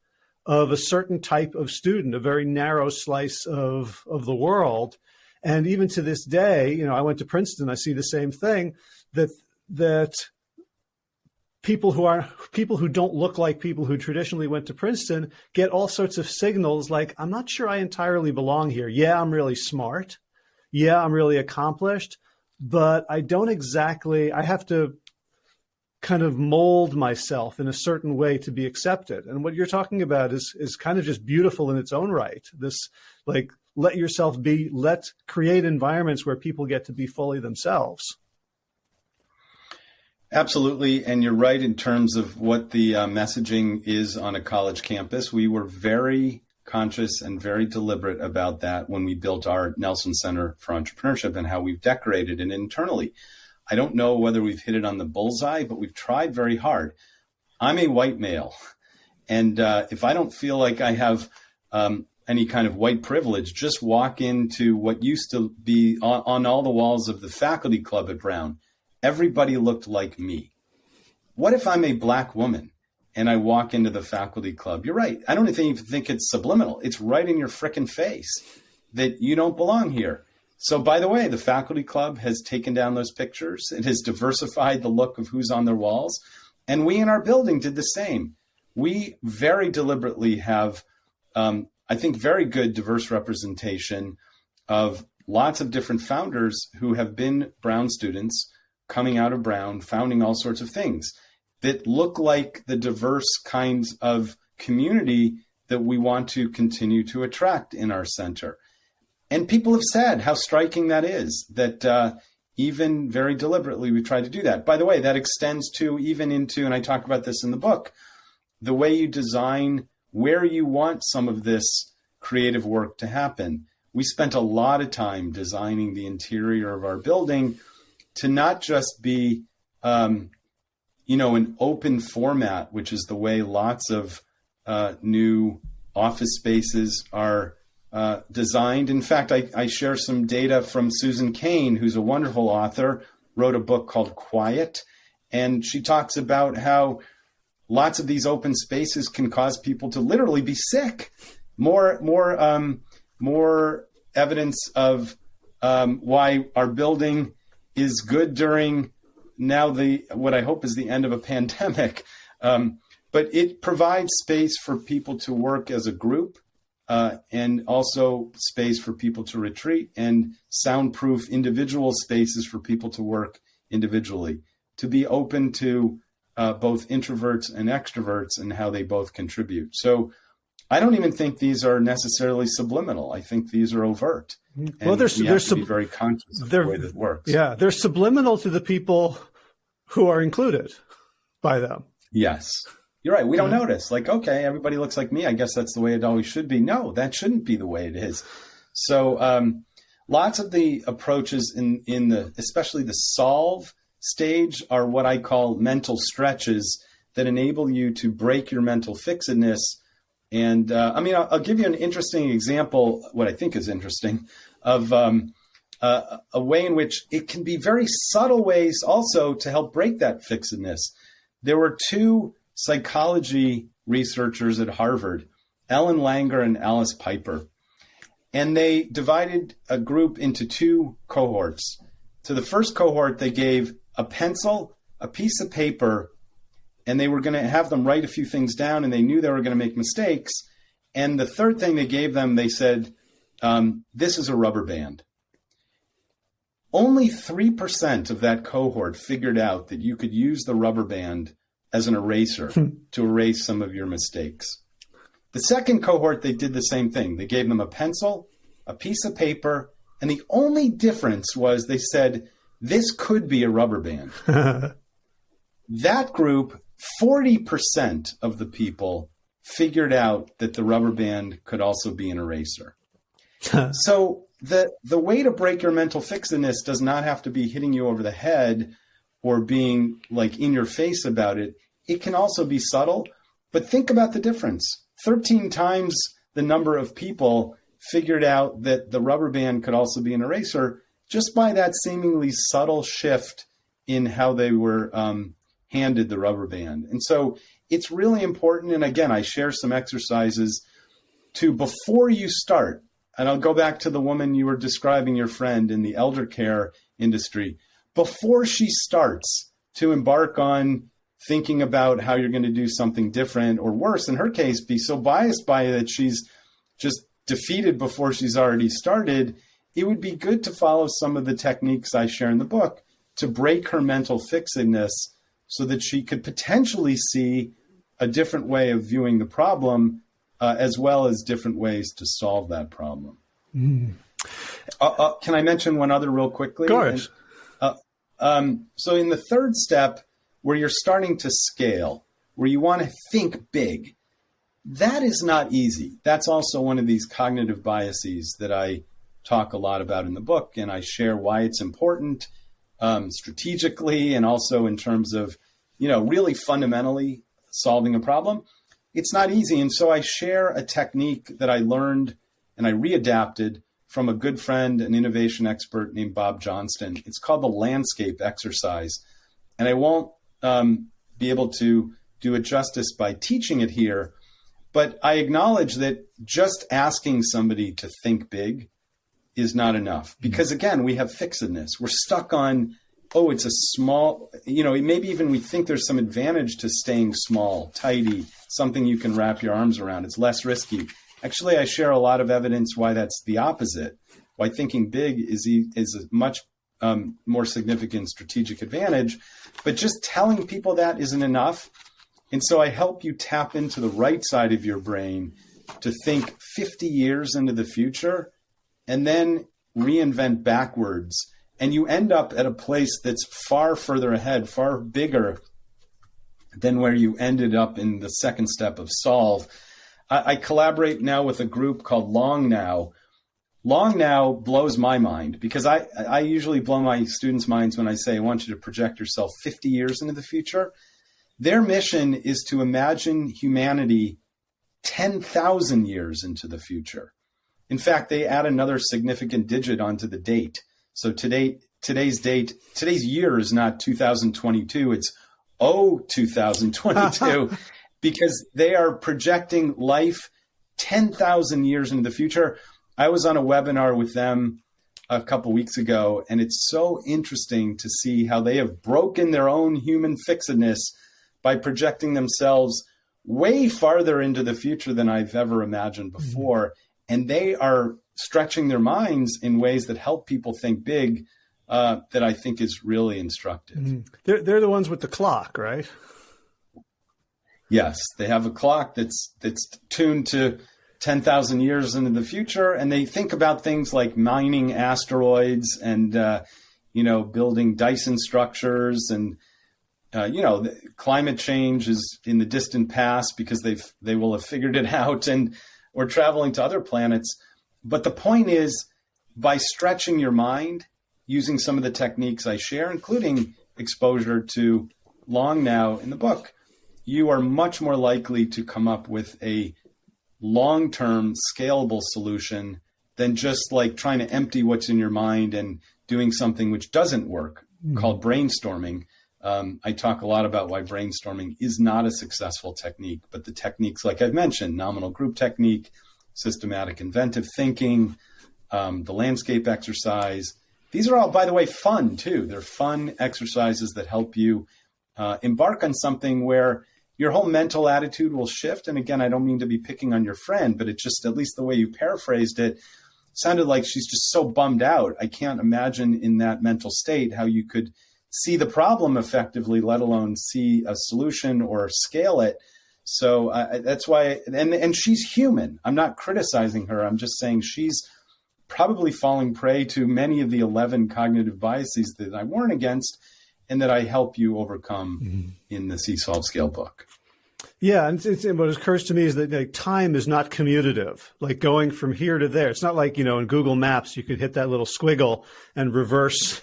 of a certain type of student, a very narrow slice of the world. And even to this day, I went to Princeton, I see the same thing, that people who don't look like people who traditionally went to Princeton get all sorts of signals like, I'm not sure I entirely belong here. Yeah, I'm really smart. Yeah, I'm really accomplished, but I have to kind of mold myself in a certain way to be accepted. And what you're talking about is kind of just beautiful in its own right. This, like, let yourself be, create environments where people get to be fully themselves. Absolutely. And you're right in terms of what the messaging is on a college campus. We were very conscious and very deliberate about that when we built our Nelson Center for Entrepreneurship and how we've decorated it internally. I don't know whether we've hit it on the bullseye, but we've tried very hard. I'm a white male. And if I don't feel like I have any kind of white privilege, just walk into what used to be on all the walls of the faculty club at Brown. Everybody looked like me. What if I'm a Black woman and I walk into the faculty club? You're right. I don't even think it's subliminal. It's right in your frickin' face that you don't belong here. So by the way, the faculty club has taken down those pictures. It has diversified the look of who's on their walls. And we in our building did the same. We very deliberately have, I think, very good diverse representation of lots of different founders who have been Brown students coming out of Brown, founding all sorts of things that look like the diverse kinds of community that we want to continue to attract in our center. And people have said how striking that is, that even very deliberately we try to do that. By the way, that extends to even into, and I talk about this in the book, the way you design where you want some of this creative work to happen. We spent a lot of time designing the interior of our building to not just be, an open format, which is the way lots of new office spaces are designed. In fact, I share some data from Susan Cain, who's a wonderful author, wrote a book called Quiet. And she talks about how lots of these open spaces can cause people to literally be sick. More evidence of why our building is good during now what I hope is the end of a pandemic. But it provides space for people to work as a group, and also space for people to retreat, and soundproof individual spaces for people to work individually, to be open to both introverts and extroverts and how they both contribute. So I don't even think these are necessarily subliminal. I think these are overt. Well, we have to be very conscious of the way that works. Yeah, they're subliminal to the people who are included by them. Yes. You're right. We don't notice. Like, okay, everybody looks like me. I guess that's the way it always should be. No, that shouldn't be the way it is. So lots of the approaches in the, especially the solve stage, are what I call mental stretches that enable you to break your mental fixedness. And I'll give you an interesting example, what I think is interesting, of a way in which it can be very subtle ways also to help break that fixedness. There were two psychology researchers at Harvard, Ellen Langer and Alice Piper, and they divided a group into two cohorts. To the first cohort, they gave a pencil, a piece of paper, and they were going to have them write a few things down, and they knew they were going to make mistakes. And the third thing they gave them, they said, this is a rubber band. Only 3% of that cohort figured out that you could use the rubber band as an eraser to erase some of your mistakes. The second cohort, they did the same thing. They gave them a pencil, a piece of paper, and the only difference was they said, this could be a rubber band. That group, 40% of the people figured out that the rubber band could also be an eraser. So the way to break your mental fixedness does not have to be hitting you over the head or being like in your face about it. It can also be subtle, but think about the difference. 13 times the number of people figured out that the rubber band could also be an eraser just by that seemingly subtle shift in how they were handed the rubber band. And so it's really important. And again, I share some exercises to, before you start, and I'll go back to the woman you were describing, your friend in the elder care industry, before she starts to embark on thinking about how you're going to do something different, or worse, in her case, be so biased by it that she's just defeated before she's already started, it would be good to follow some of the techniques I share in the book to break her mental fixedness so that she could potentially see a different way of viewing the problem, as well as different ways to solve that problem. Can I mention one other real quickly? Of course. So in the third step, where you're starting to scale, where you want to think big, that is not easy. That's also one of these cognitive biases that I talk a lot about in the book, and I share why it's important strategically and also in terms of, really fundamentally solving a problem. It's not easy. And so I share a technique that I learned and I readapted from a good friend, an innovation expert named Bob Johnston. It's called the landscape exercise. And I won't be able to do it justice by teaching it here, but I acknowledge that just asking somebody to think big is not enough. Because again, we have fixedness. We're stuck on, it's a small, maybe even we think there's some advantage to staying small, tidy, something you can wrap your arms around. It's less risky. Actually, I share a lot of evidence why that's the opposite, why thinking big is a much more significant strategic advantage. But just telling people that isn't enough. And so I help you tap into the right side of your brain to think 50 years into the future and then reinvent backwards. And you end up at a place that's far further ahead, far bigger than where you ended up in the second step of solve. I collaborate now with a group called Long Now. Long Now blows my mind because I usually blow my students' minds when I say I want you to project yourself 50 years into the future. Their mission is to imagine humanity 10,000 years into the future. In fact, they add another significant digit onto the date. So today's year is not 2022, it's 2022, because they are projecting life 10,000 years into the future. I was on a webinar with them a couple weeks ago, and it's so interesting to see how they have broken their own human fixedness by projecting themselves way farther into the future than I've ever imagined before. And they are stretching their minds in ways that help people think big, that I think is really instructive. They're the ones with the clock, right? Yes, they have a clock that's tuned to 10,000 years into the future, and they think about things like mining asteroids and building Dyson structures, and climate change is in the distant past because they will have figured it out, and we're traveling to other planets. But the point is, by stretching your mind, using some of the techniques I share, including exposure to Long Now in the book, you are much more likely to come up with a long-term scalable solution than just like trying to empty what's in your mind and doing something which doesn't work, called brainstorming. I talk a lot about why brainstorming is not a successful technique, but the techniques, like I've mentioned, nominal group technique, systematic inventive thinking, the landscape exercise, these are all, by the way, fun too. They're fun exercises that help you embark on something where your whole mental attitude will shift. And again, I don't mean to be picking on your friend, but it's just, at least the way you paraphrased it, sounded like she's just so bummed out. I can't imagine in that mental state how you could see the problem effectively, let alone see a solution or scale it. So that's why, and she's human. I'm not criticizing her. I'm just saying she's probably falling prey to many of the 11 cognitive biases that I warn against and that I help you overcome in the See, Solve, Scale book. Yeah, and what occurs to me is that like, time is not commutative, like going from here to there. It's not like, in Google Maps, you could hit that little squiggle and reverse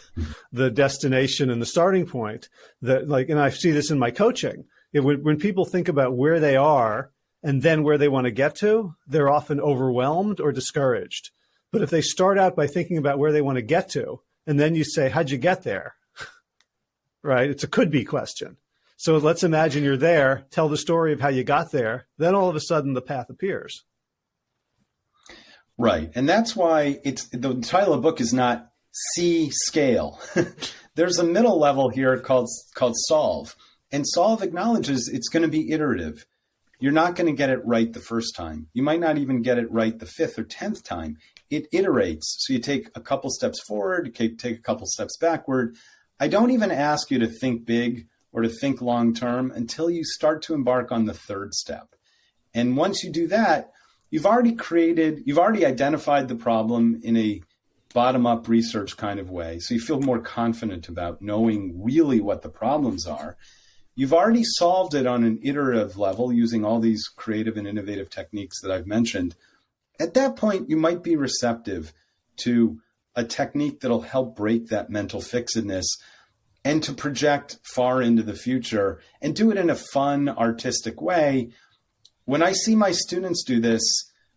the destination and the starting point. And I see this in my coaching. When people think about where they are and then where they want to get to, they're often overwhelmed or discouraged. But if they start out by thinking about where they want to get to, and then you say, how'd you get there? Right? It's a could-be question. So let's imagine you're there, tell the story of how you got there, then all of a sudden the path appears. Right. And that's why the title of the book is not See, Scale. There's a middle level here called Solve. And Solve acknowledges it's going to be iterative. You're not going to get it right the first time. You might not even get it right the 5th or 10th time. It iterates. So you take a couple steps forward, you take a couple steps backward. I don't even ask you to think big or to think long-term until you start to embark on the 3rd step. And once you do that, you've already identified the problem in a bottom-up research kind of way. So you feel more confident about knowing really what the problems are. You've already solved it on an iterative level using all these creative and innovative techniques that I've mentioned. At that point, you might be receptive to a technique that'll help break that mental fixedness and to project far into the future and do it in a fun, artistic way. When I see my students do this,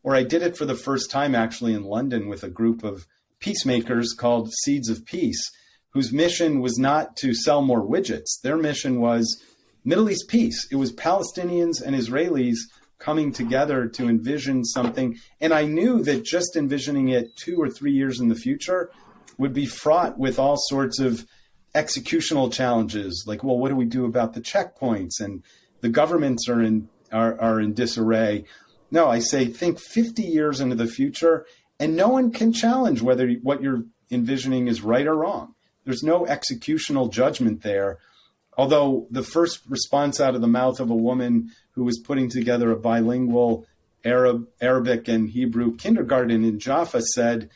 or I did it for the first time actually in London with a group of peacemakers called Seeds of Peace, whose mission was not to sell more widgets. Their mission was Middle East peace. It was Palestinians and Israelis coming together to envision something. And I knew that just envisioning it 2 or 3 years in the future would be fraught with all sorts of executional challenges. Like, well, what do we do about the checkpoints? And the governments are in disarray. No, I say, think 50 years into the future, and no one can challenge whether what you're envisioning is right or wrong. There's no executional judgment there. Although the first response out of the mouth of a woman who was putting together a bilingual Arabic and Hebrew kindergarten in Jaffa said,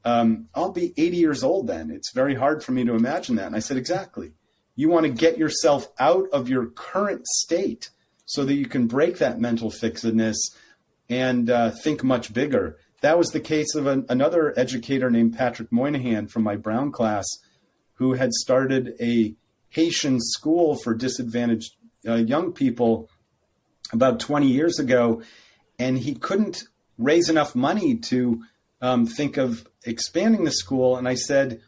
I'll be 80 years old then. It's very hard for me to imagine that. And I said, exactly. You want to get yourself out of your current state so that you can break that mental fixedness and think much bigger. That was the case of another educator named Patrick Moynihan from my Brown class, who had started a Haitian school for disadvantaged young people about 20 years ago. And he couldn't raise enough money to think of expanding the school. And I said,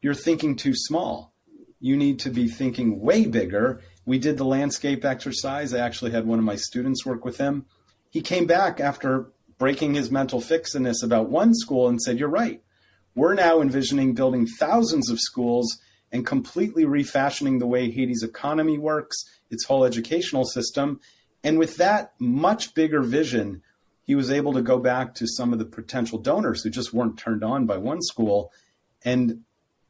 you're thinking too small. You need to be thinking way bigger. We did the landscape exercise. I actually had one of my students work with him. He came back after breaking his mental fixedness about one school and said, you're right. We're now envisioning building thousands of schools and completely refashioning the way Haiti's economy works, its whole educational system. And with that much bigger vision, he was able to go back to some of the potential donors who just weren't turned on by one school. And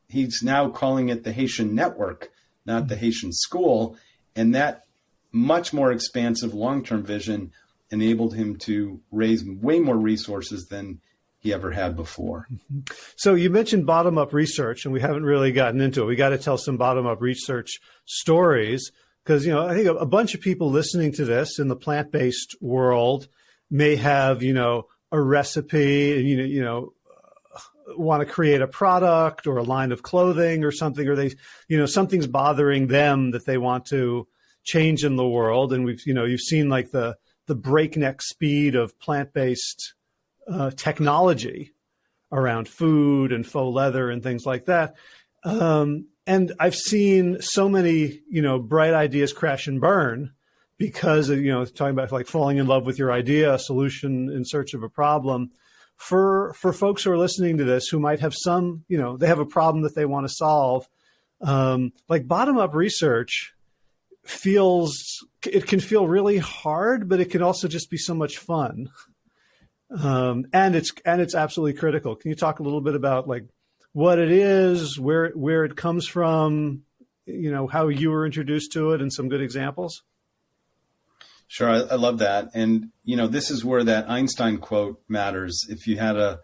he's now calling it the Haitian Network, not the Haitian School. And that much more expansive long-term vision enabled him to raise way more resources than he ever had before. So you mentioned bottom-up research, and we haven't really gotten into it. We got to tell some bottom-up research stories because, I think a bunch of people listening to this in the plant-based world may have, a recipe, want to create a product or a line of clothing or something, or they, something's bothering them that they want to change in the world. And you've seen like the breakneck speed of plant-based technology around food and faux leather and things like that. And I've seen so many, bright ideas crash and burn because of, talking about like falling in love with your idea, a solution in search of a problem. For folks who are listening to this, who might have some, they have a problem that they want to solve, like bottom-up research it can feel really hard, but it can also just be so much fun. And it's absolutely critical. Can you talk a little bit about like what it is, where it comes from, how you were introduced to it, and some good examples? Sure. I love that. And, this is where that Einstein quote matters. If you had a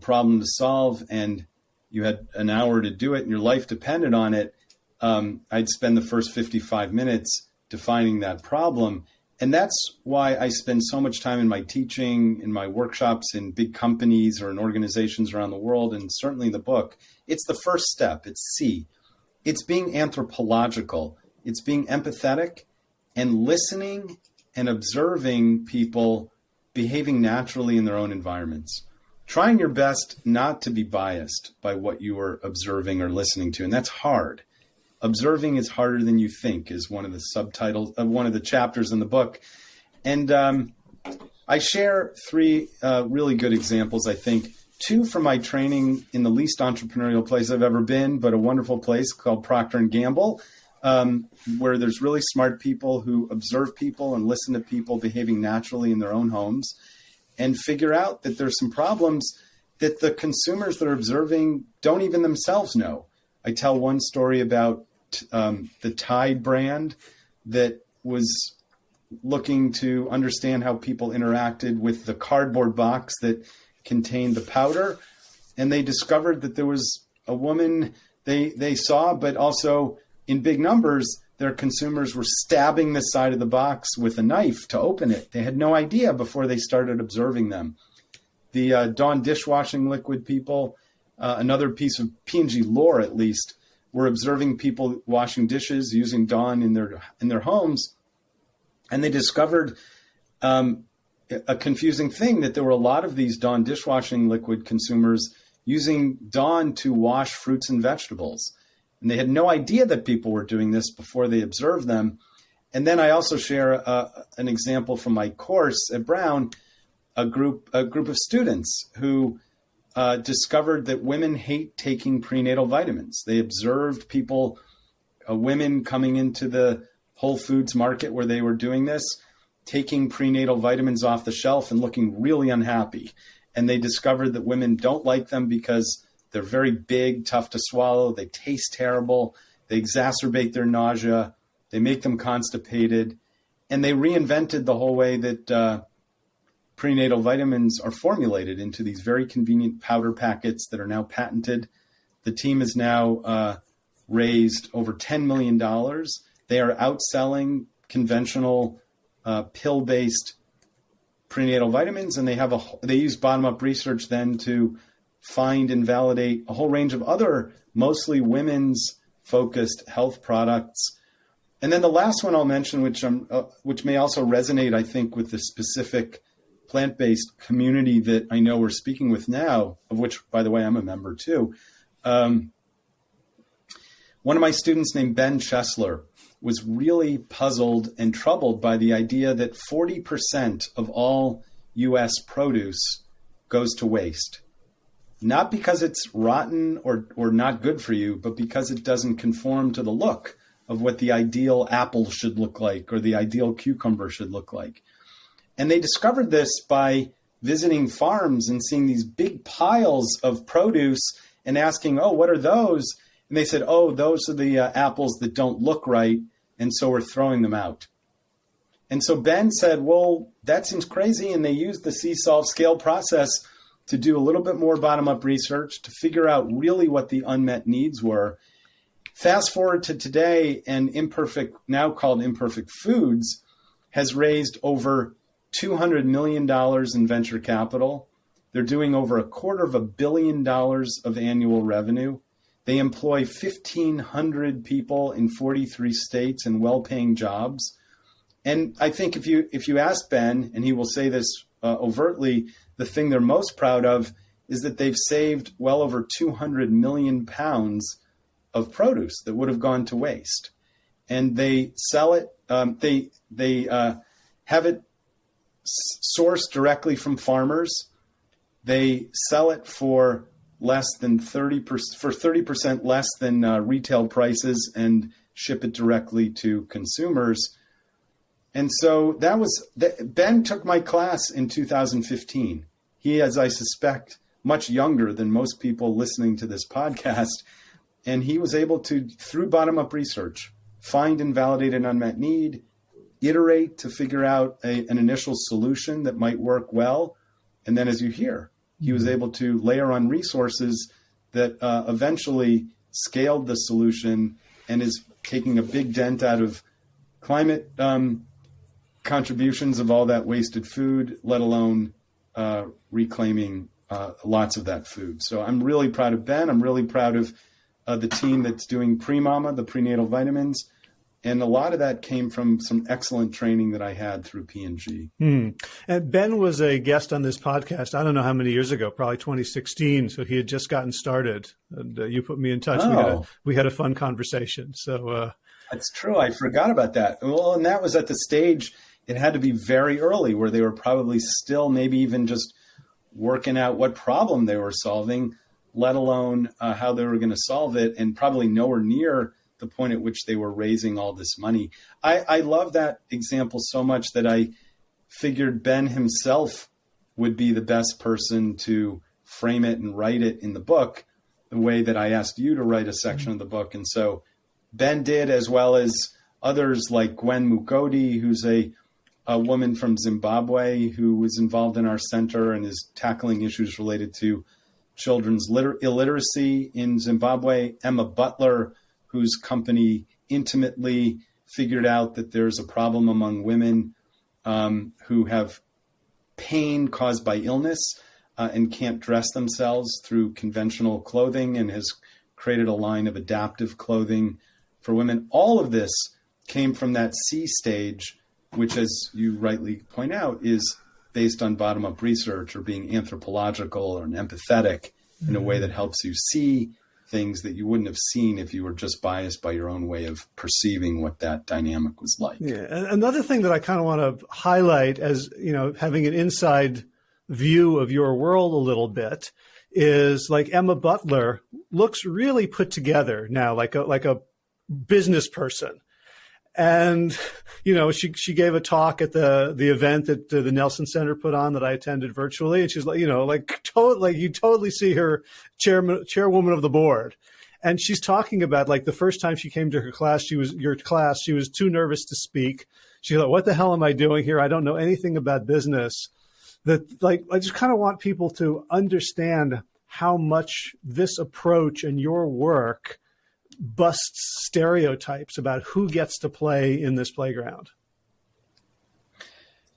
problem to solve and you had an hour to do it and your life depended on it, I'd spend the first 55 minutes defining that problem. And that's why I spend so much time in my teaching, in my workshops, in big companies or in organizations around the world, and certainly in the book. It's the first step. It's C. It's being anthropological. It's being empathetic and listening and observing people behaving naturally in their own environments. Trying your best not to be biased by what you are observing or listening to. And that's hard. Observing is harder than you think is one of the subtitles of one of the chapters in the book. And I share three really good examples, I think. Two from my training in the least entrepreneurial place I've ever been, but a wonderful place called Procter & Gamble, where there's really smart people who observe people and listen to people behaving naturally in their own homes and figure out that there's some problems that the consumers that are observing don't even themselves know. I tell one story about the Tide brand that was looking to understand how people interacted with the cardboard box that contained the powder. And they discovered that there was a woman they saw, but also in big numbers, their consumers were stabbing the side of the box with a knife to open it. They had no idea before they started observing them. The Dawn dishwashing liquid people, another piece of P&G lore at least, were observing people washing dishes using Dawn in their homes. And they discovered a confusing thing, that there were a lot of these Dawn dishwashing liquid consumers using Dawn to wash fruits and vegetables. And they had no idea that people were doing this before they observed them. And then I also share an example from my course at Brown, a group of students who discovered that women hate taking prenatal vitamins. They observed people, women coming into the Whole Foods market where they were doing this, taking prenatal vitamins off the shelf and looking really unhappy. And they discovered that women don't like them because they're very big, tough to swallow. They taste terrible. They exacerbate their nausea. They make them constipated. And they reinvented the whole way that prenatal vitamins are formulated into these very convenient powder packets that are now patented. The team has now raised over $10 million. They are outselling conventional pill-based prenatal vitamins, and they use bottom-up research then to find and validate a whole range of other mostly women's focused health products. And then the last one I'll mention, which may also resonate, I think, with the specific plant-based community that I know we're speaking with now, of which, by the way, I'm a member too. One of my students named Ben Chesler was really puzzled and troubled by the idea that 40% of all U.S. produce goes to waste. Not because it's rotten or not good for you, but because it doesn't conform to the look of what the ideal apple should look like or the ideal cucumber should look like. And they discovered this by visiting farms and seeing these big piles of produce and asking, oh, what are those? And they said, oh, those are the apples that don't look right, and so we're throwing them out. And so Ben said, well, that seems crazy. And they used the C-solve scale process to do a little bit more bottom-up research to figure out really what the unmet needs were. Fast forward to today, and now called Imperfect Foods, has raised over $200 million in venture capital. They're doing over $250 million of annual revenue. They employ 1,500 people in 43 states in well-paying jobs. And I think if you ask Ben, and he will say this overtly, the thing they're most proud of is that they've saved well over 200 million pounds of produce that would have gone to waste. And they sell it, they have it sourced directly from farmers. They sell it for less than 30% less than retail prices and ship it directly to consumers. And so Ben took my class in 2015. He, as I suspect, much younger than most people listening to this podcast. And he was able to, through bottom-up research, find and validate an unmet need, iterate to figure out an initial solution that might work well. And then, as you hear, he was able to layer on resources that eventually scaled the solution and is taking a big dent out of climate contributions of all that wasted food, let alone reclaiming lots of that food. So I'm really proud of Ben. I'm really proud of the team that's doing Pre-Mama, the prenatal vitamins. And a lot of that came from some excellent training that I had through P&G. And Ben was a guest on this podcast, I don't know how many years ago, probably 2016. So he had just gotten started, and you put me in touch. Oh. We had a fun conversation. So that's true. I forgot about that. Well, and that was at the stage, it had to be very early, where they were probably still maybe even just working out what problem they were solving, let alone how they were going to solve it, and probably nowhere near the point at which they were raising all this money. I love that example so much that I figured Ben himself would be the best person to frame it and write it in the book, the way that I asked you to write a section of the book. And so Ben did, as well as others like Gwen Mukodi, who's a woman from Zimbabwe who was involved in our center and is tackling issues related to children's illiteracy in Zimbabwe. Emma Butler, whose company intimately figured out that there's a problem among women who have pain caused by illness and can't dress themselves through conventional clothing, and has created a line of adaptive clothing for women. All of this came from that C stage, which, as you rightly point out, is based on bottom-up research, or being anthropological or empathetic in a way that helps you see things that you wouldn't have seen if you were just biased by your own way of perceiving what that dynamic was like. Yeah. Another thing that I kind of want to highlight, as you know, having an inside view of your world a little bit, is like Emma Butler looks really put together now, like a business person. And, you know, she gave a talk at the event that the Nelson Center put on that I attended virtually. And she's like, you know, you totally see her chairwoman of the board. And she's talking about, like, the first time she came to her class, she was too nervous to speak. She thought, what the hell am I doing here? I don't know anything about business. That, like, I just kind of want people to understand how much this approach and your work busts stereotypes about who gets to play in this playground.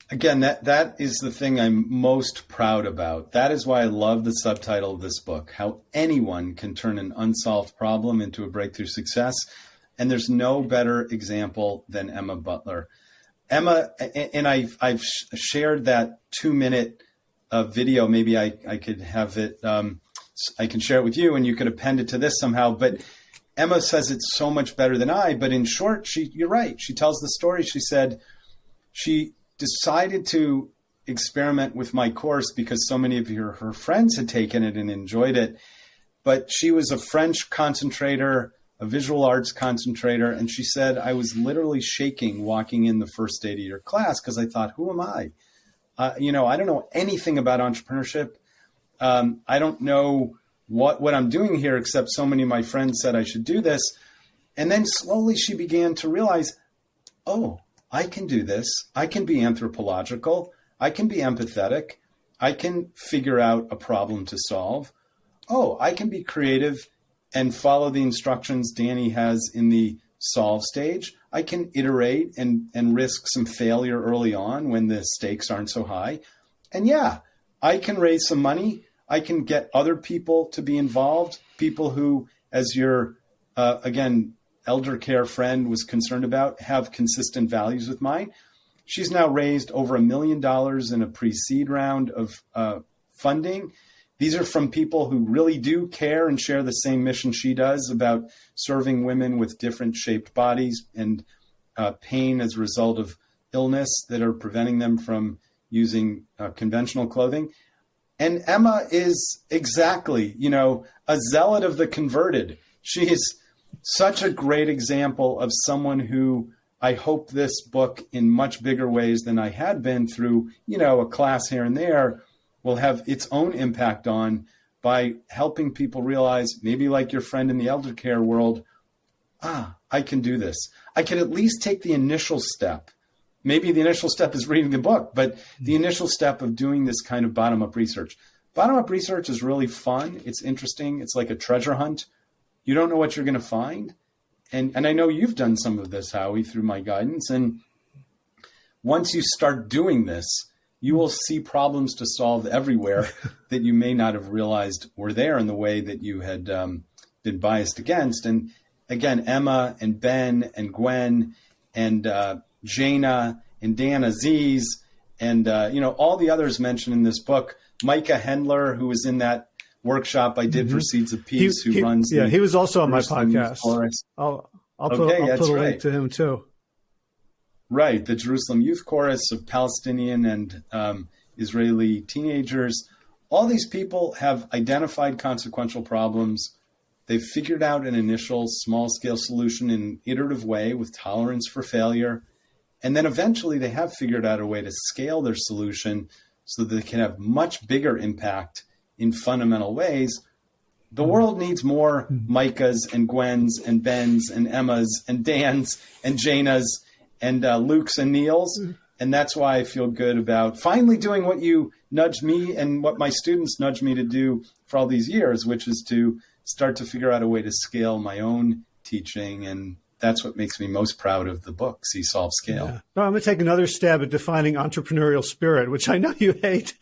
Again, that is the thing I'm most proud about. That is why I love the subtitle of this book, how anyone can turn an unsolved problem into a breakthrough success. And there's no better example than Emma Butler. Emma, and I've shared that 2-minute video. Maybe I could have it, I can share it with you and you could append it to this somehow. But Emma says it so much better than I, but in short, you're right. She tells the story. She said she decided to experiment with my course because so many of her friends had taken it and enjoyed it. But she was a French concentrator, a visual arts concentrator. And she said, I was literally shaking walking in the first day to your class because I thought, who am I? I don't know anything about entrepreneurship. I don't know what I'm doing here, except so many of my friends said I should do this. And then slowly she began to realize, oh, I can do this. I can be anthropological. I can be empathetic. I can figure out a problem to solve. Oh, I can be creative and follow the instructions Danny has in the solve stage. I can iterate and risk some failure early on when the stakes aren't so high. And yeah, I can raise some money. I can get other people to be involved, people who, as your, again, elder care friend was concerned about, have consistent values with mine. She's now raised over $1 million in a pre-seed round of funding. These are from people who really do care and share the same mission she does about serving women with different shaped bodies and pain as a result of illness that are preventing them from using conventional clothing. And Emma is exactly, a zealot of the converted. She is such a great example of someone who I hope this book, in much bigger ways than I had been through, a class here and there, will have its own impact on by helping people realize, maybe like your friend in the elder care world, I can do this. I can at least take the initial step. Maybe the initial step is reading the book, but the initial step of doing this kind of bottom-up research. Bottom-up research is really fun. It's interesting. It's like a treasure hunt. You don't know what you're going to find. And I know you've done some of this, Howie, through my guidance. And once you start doing this, you will see problems to solve everywhere that you may not have realized were there in the way that you had been biased against. And again, Emma and Ben and Gwen and Jaina and Dan Aziz and, all the others mentioned in this book. Micah Hendler, who was in that workshop I did for Seeds of Peace, who runs. Yeah, he was also on my podcast. I'll put a link to him too. Right. The Jerusalem Youth Chorus of Palestinian and Israeli teenagers. All these people have identified consequential problems. They've figured out an initial small-scale solution in an iterative way with tolerance for failure. And then eventually they have figured out a way to scale their solution so that they can have much bigger impact in fundamental ways. The world needs more Micahs and Gwens and Bens and Emmas and Dans and Janas and Lukes and Neils. And that's why I feel good about finally doing what you nudged me and what my students nudged me to do for all these years, which is to start to figure out a way to scale my own teaching. And that's what makes me most proud of the book, See, Solve, Scale. Yeah. No, I'm going to take another stab at defining entrepreneurial spirit, which I know you hate.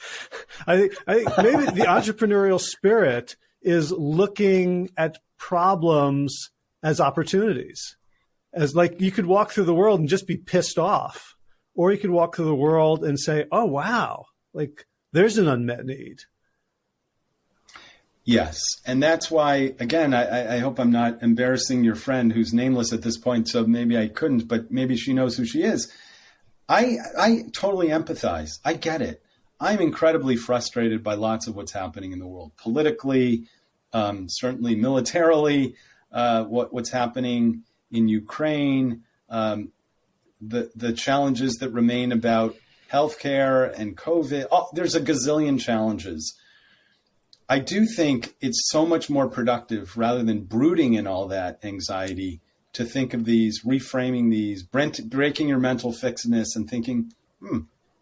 I think maybe the entrepreneurial spirit is looking at problems as opportunities. As like you could walk through the world and just be pissed off, or you could walk through the world and say, oh, wow, like there's an unmet need. Yes. And that's why, again, I hope I'm not embarrassing your friend who's nameless at this point, so maybe I couldn't, but maybe she knows who she is. I totally empathize. I get it. I'm incredibly frustrated by lots of what's happening in the world, politically, certainly militarily, what's happening in Ukraine, the challenges that remain about healthcare and COVID. There's a gazillion challenges. I do think it's so much more productive, rather than brooding in all that anxiety, to think of these, reframing these, breaking your mental fixedness and thinking,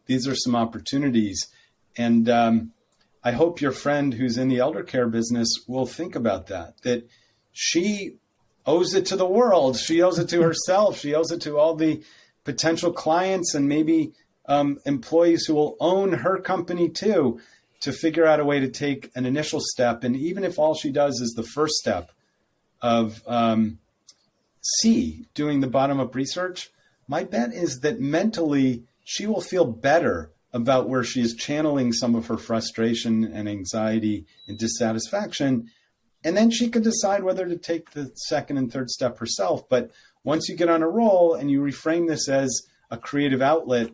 these are some opportunities. And I hope your friend who's in the elder care business will think about that she owes it to the world. She owes it to herself. She owes it to all the potential clients and maybe employees who will own her company too, to figure out a way to take an initial step. And even if all she does is the first step of doing the bottom-up research, my bet is that mentally she will feel better about where she is channeling some of her frustration and anxiety and dissatisfaction. And then she could decide whether to take the second and third step herself. But once you get on a roll and you reframe this as a creative outlet,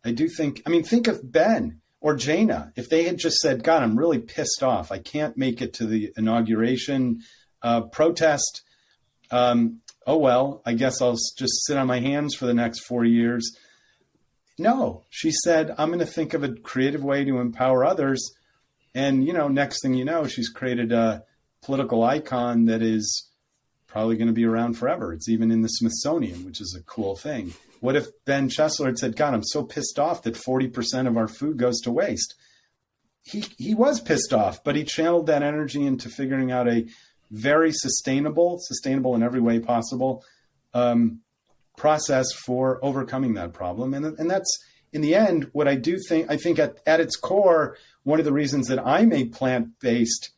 I do think of Ben or Jaina. If they had just said, God, I'm really pissed off. I can't make it to the inauguration protest. Oh, well, I guess I'll just sit on my hands for the next 4 years. No, she said, I'm going to think of a creative way to empower others. And, next thing you know, she's created a political icon that is probably going to be around forever. It's even in the Smithsonian, which is a cool thing. What if Ben Chesler had said, God, I'm so pissed off that 40% of our food goes to waste? He was pissed off, but he channeled that energy into figuring out a very sustainable in every way possible, process for overcoming that problem. And that's, in the end, what I do think, I think at its core, one of the reasons that I'm a plant-based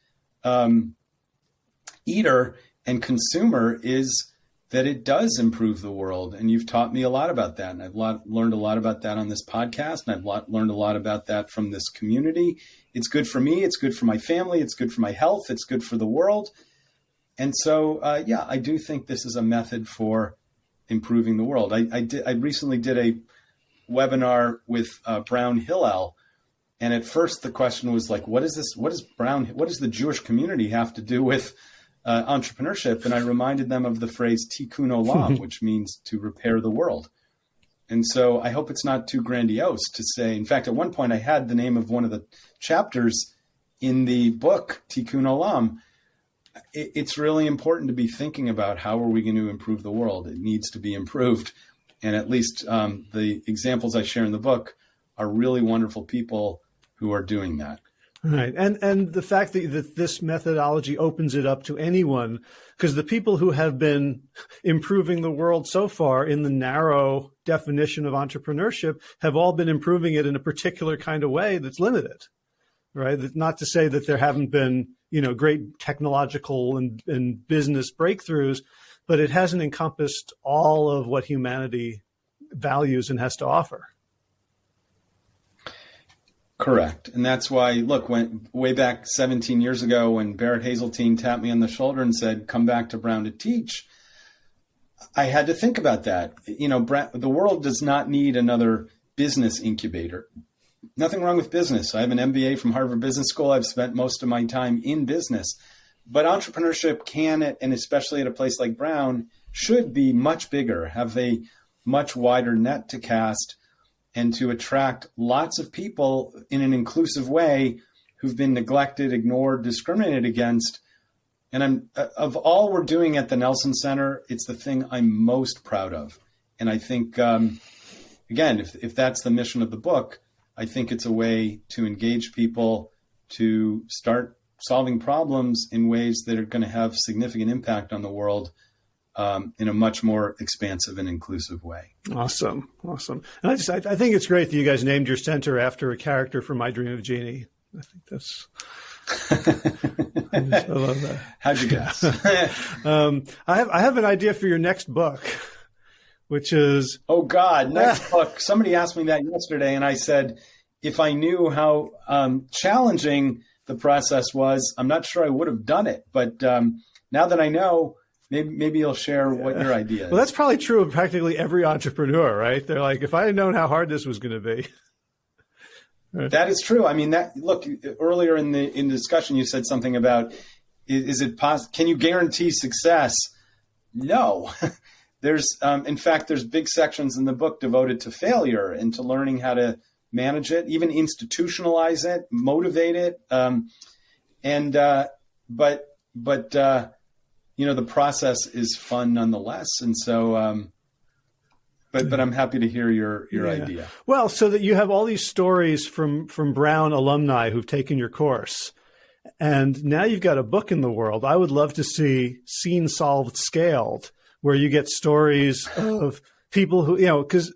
eater and consumer is that it does improve the world. And you've taught me a lot about that. And I've learned a lot about that on this podcast. And I've learned a lot about that from this community. It's good for me. It's good for my family. It's good for my health. It's good for the world. And so, I do think this is a method for improving the world. I recently did a webinar with Brown Hillel. And at first the question was like, what does the Jewish community have to do with entrepreneurship? And I reminded them of the phrase tikkun olam, which means to repair the world. And so I hope it's not too grandiose to say, in fact, at one point I had the name of one of the chapters in the book, Tikkun Olam. It's really important to be thinking about how are we going to improve the world? It needs to be improved. And at least the examples I share in the book are really wonderful people who are doing that. Right. And the fact that this methodology opens it up to anyone, because the people who have been improving the world so far in the narrow definition of entrepreneurship have all been improving it in a particular kind of way that's limited, right? Not to say that there haven't been, great technological and business breakthroughs, but it hasn't encompassed all of what humanity values and has to offer. Correct. And that's why, look, way back 17 years ago, when Barrett Hazeltine tapped me on the shoulder and said, come back to Brown to teach, I had to think about that. The world does not need another business incubator. Nothing wrong with business. I have an MBA from Harvard Business School. I've spent most of my time in business. But entrepreneurship can, and especially at a place like Brown, should be much bigger, have a much wider net to cast, and to attract lots of people in an inclusive way who've been neglected, ignored, discriminated against. And of all we're doing at the Nelson Center, it's the thing I'm most proud of. And I think, again, if that's the mission of the book, I think it's a way to engage people to start solving problems in ways that are going to have significant impact on the world in a much more expansive and inclusive way. Awesome. And I think it's great that you guys named your center after a character from My Dream of Jeannie. I think that's, I love that. How'd you guess? I have an idea for your next book, which is... Oh God, next book. Somebody asked me that yesterday and I said, if I knew how challenging the process was, I'm not sure I would have done it. But now that I know, maybe you'll share what your idea is. Well, that's probably true of practically every entrepreneur, right? They're like, if I had known how hard this was going to be. Right. That is true. I mean, look, earlier in the discussion, you said something about, is it possible? Can you guarantee success? No. In fact, there's big sections in the book devoted to failure and to learning how to manage it, even institutionalize it, motivate it. But the process is fun nonetheless. And so, but I'm happy to hear your idea. Well, so that you have all these stories from Brown alumni who've taken your course, and now you've got a book in the world. I would love to see Seen, Solved, Scaled, where you get stories of people who, because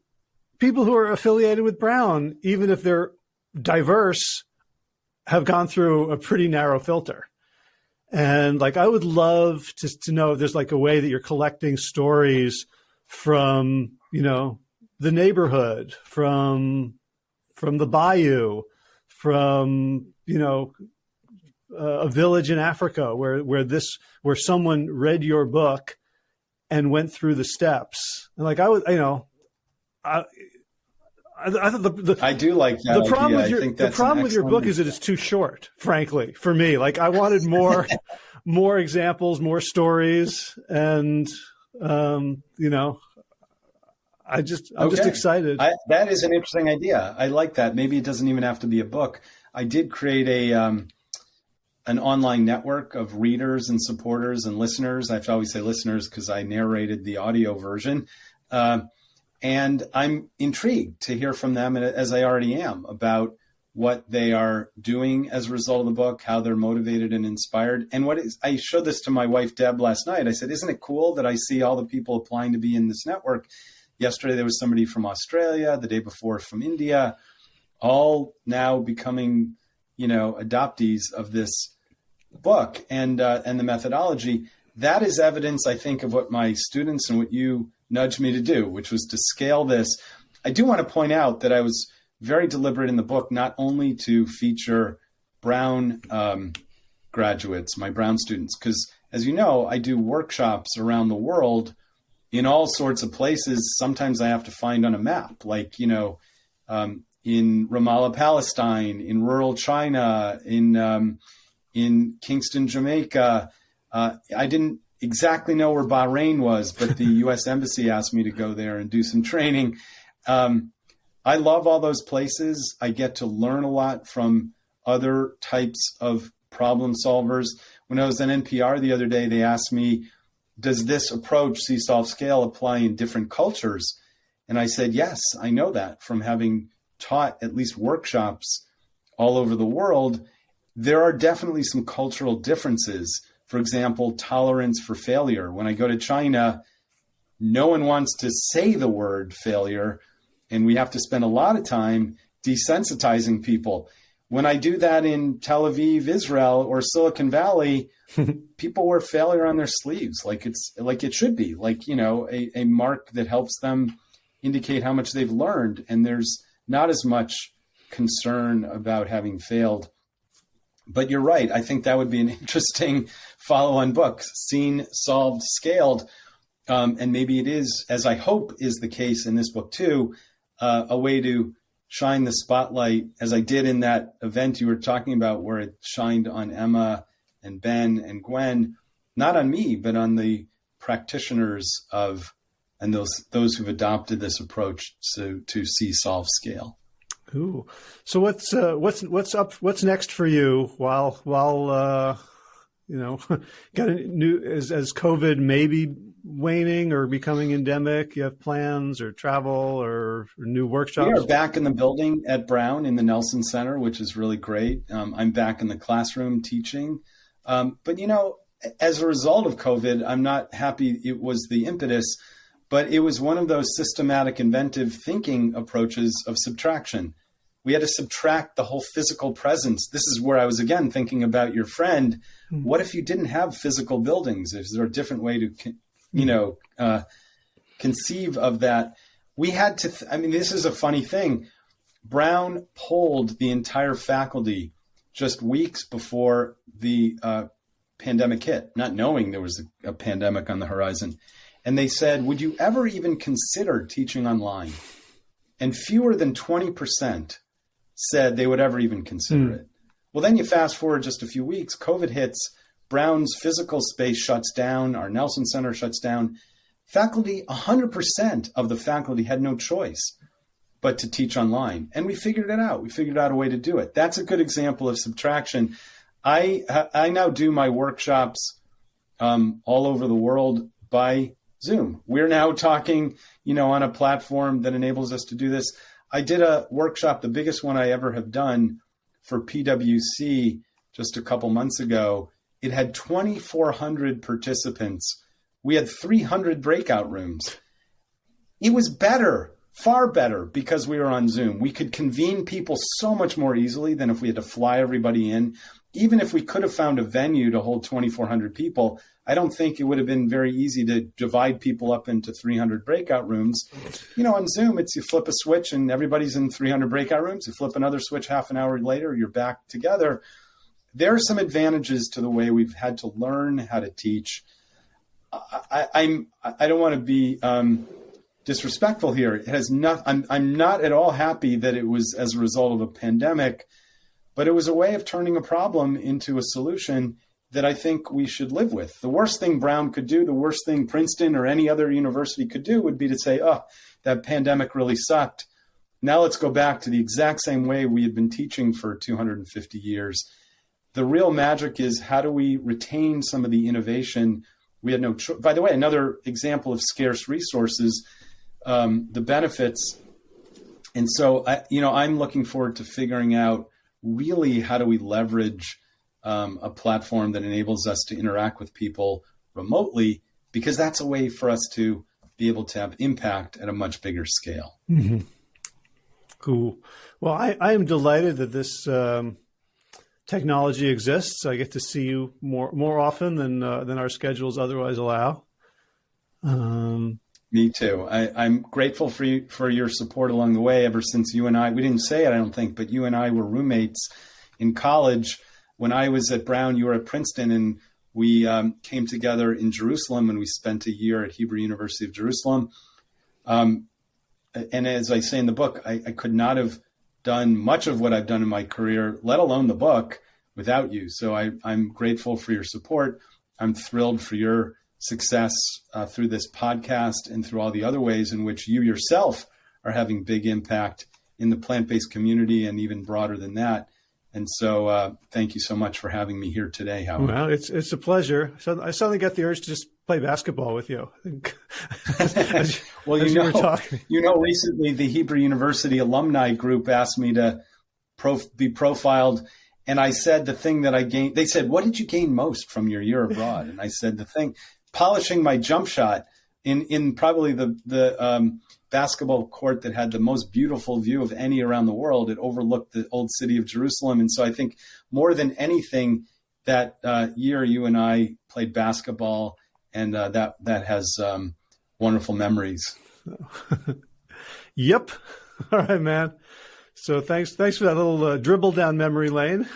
people who are affiliated with Brown, even if they're diverse, have gone through a pretty narrow filter. And I would love to know if there's a way that you're collecting stories from, the neighborhood, from the bayou, from, a village in Africa where someone read your book and went through the steps. And I do like that. The problem with your book is that it's too short, frankly, for me. I wanted more examples, more stories, and I'm just excited. That is an interesting idea. I like that. Maybe it doesn't even have to be a book. I did create an online network of readers and supporters and listeners. I have to always say listeners because I narrated the audio version. And I'm intrigued to hear from them, as I already am, about what they are doing as a result of the book, how they're motivated and inspired. And I showed this to my wife, Deb, last night. I said, isn't it cool that I see all the people applying to be in this network? Yesterday, there was somebody from Australia, the day before from India, all now becoming adoptees of this book and the methodology. That is evidence, I think, of what my students and what you nudged me to do, which was to scale this. I do want to point out that I was very deliberate in the book, not only to feature Brown graduates, my Brown students, because as you know, I do workshops around the world in all sorts of places. Sometimes I have to find on a map, like, in Ramallah, Palestine, in rural China, in Kingston, Jamaica. I didn't exactly know where Bahrain was, but the U.S. Embassy asked me to go there and do some training. I love all those places. I get to learn a lot from other types of problem solvers. When I was on NPR the other day, they asked me, does this approach, See, Solve, Scale, apply in different cultures? And I said, yes, I know that from having taught at least workshops all over the world. There are definitely some cultural differences. For example, tolerance for failure. When I go to China, no one wants to say the word failure, and we have to spend a lot of time desensitizing people. When I do that in Tel Aviv, Israel, or Silicon Valley, people wear failure on their sleeves, like it should be, a mark that helps them indicate how much they've learned. And there's not as much concern about having failed. But you're right. I think that would be an interesting follow-on book, Seen, Solved, Scaled. And maybe it is, as I hope is the case in this book too, a way to shine the spotlight, as I did in that event you were talking about, where it shined on Emma and Ben and Gwen, not on me, but on the practitioners and those who've adopted this approach to See, Solve, Scale. Ooh. So what's next for you while got a new, as COVID maybe waning or becoming endemic? You have plans or travel or new workshops? We are back in the building at Brown in the Nelson Center, which is really great. I'm back in the classroom teaching. But, as a result of COVID, I'm not happy it was the impetus, but it was one of those systematic, inventive thinking approaches of subtraction. We had to subtract the whole physical presence. This is where I was, again, thinking about your friend. What if you didn't have physical buildings? Is there a different way to, conceive of that? We had to, this is a funny thing. Brown polled the entire faculty just weeks before the pandemic hit, not knowing there was a pandemic on the horizon. And they said, would you ever even consider teaching online? And fewer than 20% said they would ever even consider it. Well, then you fast forward just a few weeks, COVID hits, Brown's physical space shuts down, our Nelson Center shuts down. Faculty, 100% of the faculty had no choice but to teach online. And we figured it out. We figured out a way to do it. That's a good example of subtraction. I now do my workshops all over the world by Zoom. We're now talking, on a platform that enables us to do this. I did a workshop, the biggest one I ever have done, for PwC just a couple months ago. It had 2,400 participants. We had 300 breakout rooms. It was better, far better, because we were on Zoom. We could convene people so much more easily than if we had to fly everybody in. Even if we could have found a venue to hold 2,400 people, I don't think it would have been very easy to divide people up into 300 breakout rooms. On Zoom, it's you flip a switch and everybody's in 300 breakout rooms. You flip another switch half an hour later, you're back together. There are some advantages to the way we've had to learn how to teach. I don't want to be disrespectful here. It has not. I'm not at all happy that it was as a result of a pandemic, but it was a way of turning a problem into a solution that I think we should live with. The worst thing Brown could do, the worst thing Princeton or any other university could do would be to say, oh, that pandemic really sucked. Now let's go back to the exact same way we had been teaching for 250 years. The real magic is, how do we retain some of the innovation? We had no choice. By the way, another example of scarce resources, the benefits. And so, I'm looking forward to figuring out really how do we leverage a platform that enables us to interact with people remotely, because that's a way for us to be able to have impact at a much bigger scale. Mm-hmm. Cool. Well, I am delighted that this technology exists. I get to see you more often than our schedules otherwise allow. Me too. I'm grateful for your support along the way. Ever since we didn't say it, I don't think, but you and I were roommates in college. When I was at Brown, you were at Princeton, and we came together in Jerusalem, and we spent a year at Hebrew University of Jerusalem. And as I say in the book, I could not have done much of what I've done in my career, let alone the book, without you. So I'm grateful for your support. I'm thrilled for your success through this podcast and through all the other ways in which you yourself are having big impact in the plant-based community and even broader than that. And so thank you so much for having me here today, Howard. Well, it's a pleasure. So I suddenly got the urge to just play basketball with you. Well, you were talking. Recently the Hebrew University alumni group asked me to be profiled. And I said the thing that I gained, they said, what did you gain most from your year abroad? And I said, polishing my jump shot in probably the basketball court that had the most beautiful view of any around the world. It overlooked the old city of Jerusalem. And so I think more than anything, that year you and I played basketball, and that has wonderful memories. Yep. All right, man. So thanks for that little dribble down memory lane.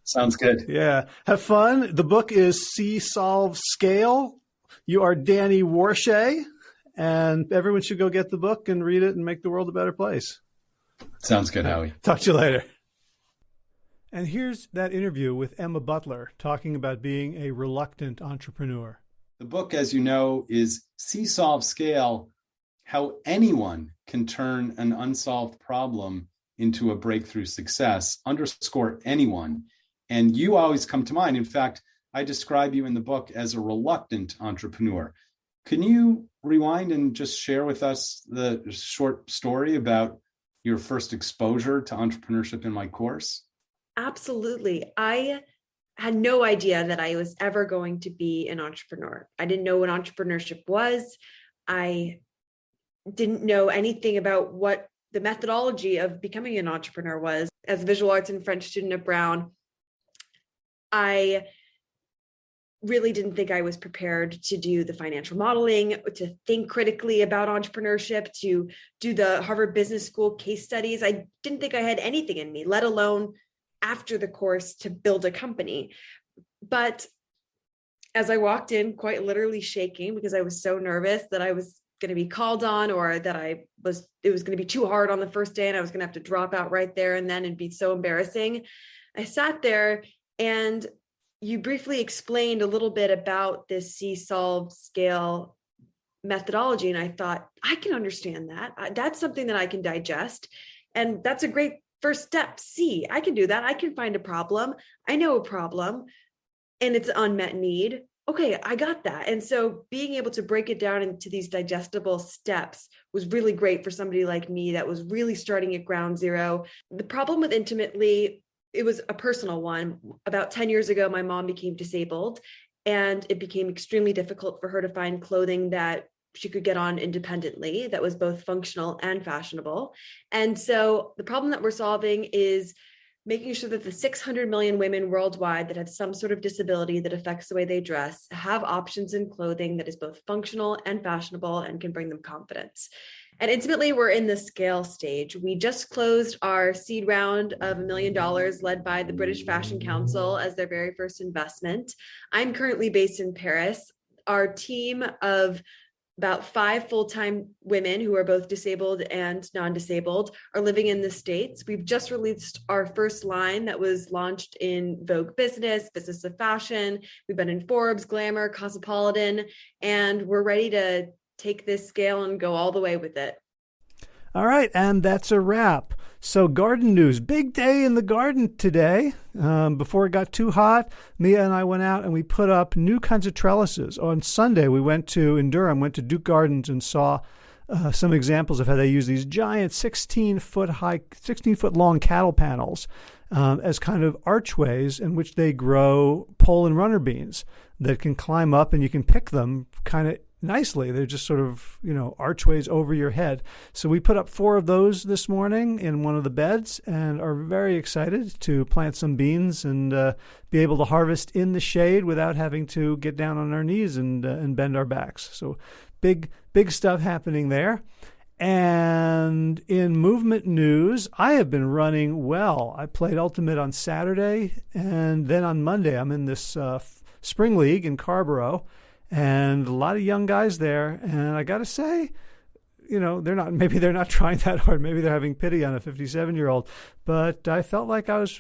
Sounds good. Yeah. Have fun. The book is Solve, Scale. You are Danny Warshay, and everyone should go get the book and read it and make the world a better place. Sounds good, Howie. Talk to you later. And here's that interview with Emma Butler talking about being a reluctant entrepreneur. The book, as you know, is Solve, Scale, How Anyone Can Turn an Unsolved Problem into a Breakthrough Success, underscore anyone. And you always come to mind. In fact, I describe you in the book as a reluctant entrepreneur. Can you rewind and just share with us the short story about your first exposure to entrepreneurship in my course? Absolutely. I had no idea that I was ever going to be an entrepreneur. I didn't know what entrepreneurship was. I didn't know anything about what the methodology of becoming an entrepreneur was. As a visual arts and French student at Brown, I really didn't think I was prepared to do the financial modeling, to think critically about entrepreneurship, to do the Harvard Business School case studies. I didn't think I had anything in me, let alone after the course to build a company. But as I walked in, quite literally shaking because I was so nervous that I was going to be called on, or that it was going to be too hard on the first day and I was going to have to drop out right there and then, and be so embarrassing. I sat there and you briefly explained a little bit about this Solve, Scale methodology. And I thought, I can understand that. That's something that I can digest. And that's a great first step. I can do that. I can find a problem. I know a problem and it's an unmet need. Okay, I got that. And so being able to break it down into these digestible steps was really great for somebody like me that was really starting at ground zero. The problem with Intimately, it was a personal one. About 10 years ago, my mom became disabled, and it became extremely difficult for her to find clothing that she could get on independently that was both functional and fashionable. And so the problem that we're solving is making sure that the 600 million women worldwide that have some sort of disability that affects the way they dress have options in clothing that is both functional and fashionable and can bring them confidence. And Intimately, we're in the scale stage. We just closed our seed round of $1 million led by the British Fashion Council as their very first investment. I'm currently based in Paris. Our team of about 5 full-time women who are both disabled and non-disabled are living in the States. We've just released our first line that was launched in Vogue Business, Business of Fashion. We've been in Forbes, Glamour, Cosmopolitan, and we're ready to take this scale and go all the way with it. All right, and that's a wrap. So garden news, big day in the garden today. Before it got too hot, Mia and I went out and we put up new kinds of trellises. On Sunday, we went in Durham, went to Duke Gardens and saw some examples of how they use these giant 16-foot long cattle panels as kind of archways in which they grow pole and runner beans that can climb up, and you can pick them kind of nicely. They're just sort of, archways over your head. So we put up 4 of those this morning in one of the beds and are very excited to plant some beans and be able to harvest in the shade without having to get down on our knees and bend our backs. So big stuff happening there. And in movement news, I have been running well. I played Ultimate on Saturday, and then on Monday I'm in this spring league in Carborough, and a lot of young guys there. And I got to say, maybe they're not trying that hard. Maybe they're having pity on a 57-year-old. But I felt like I was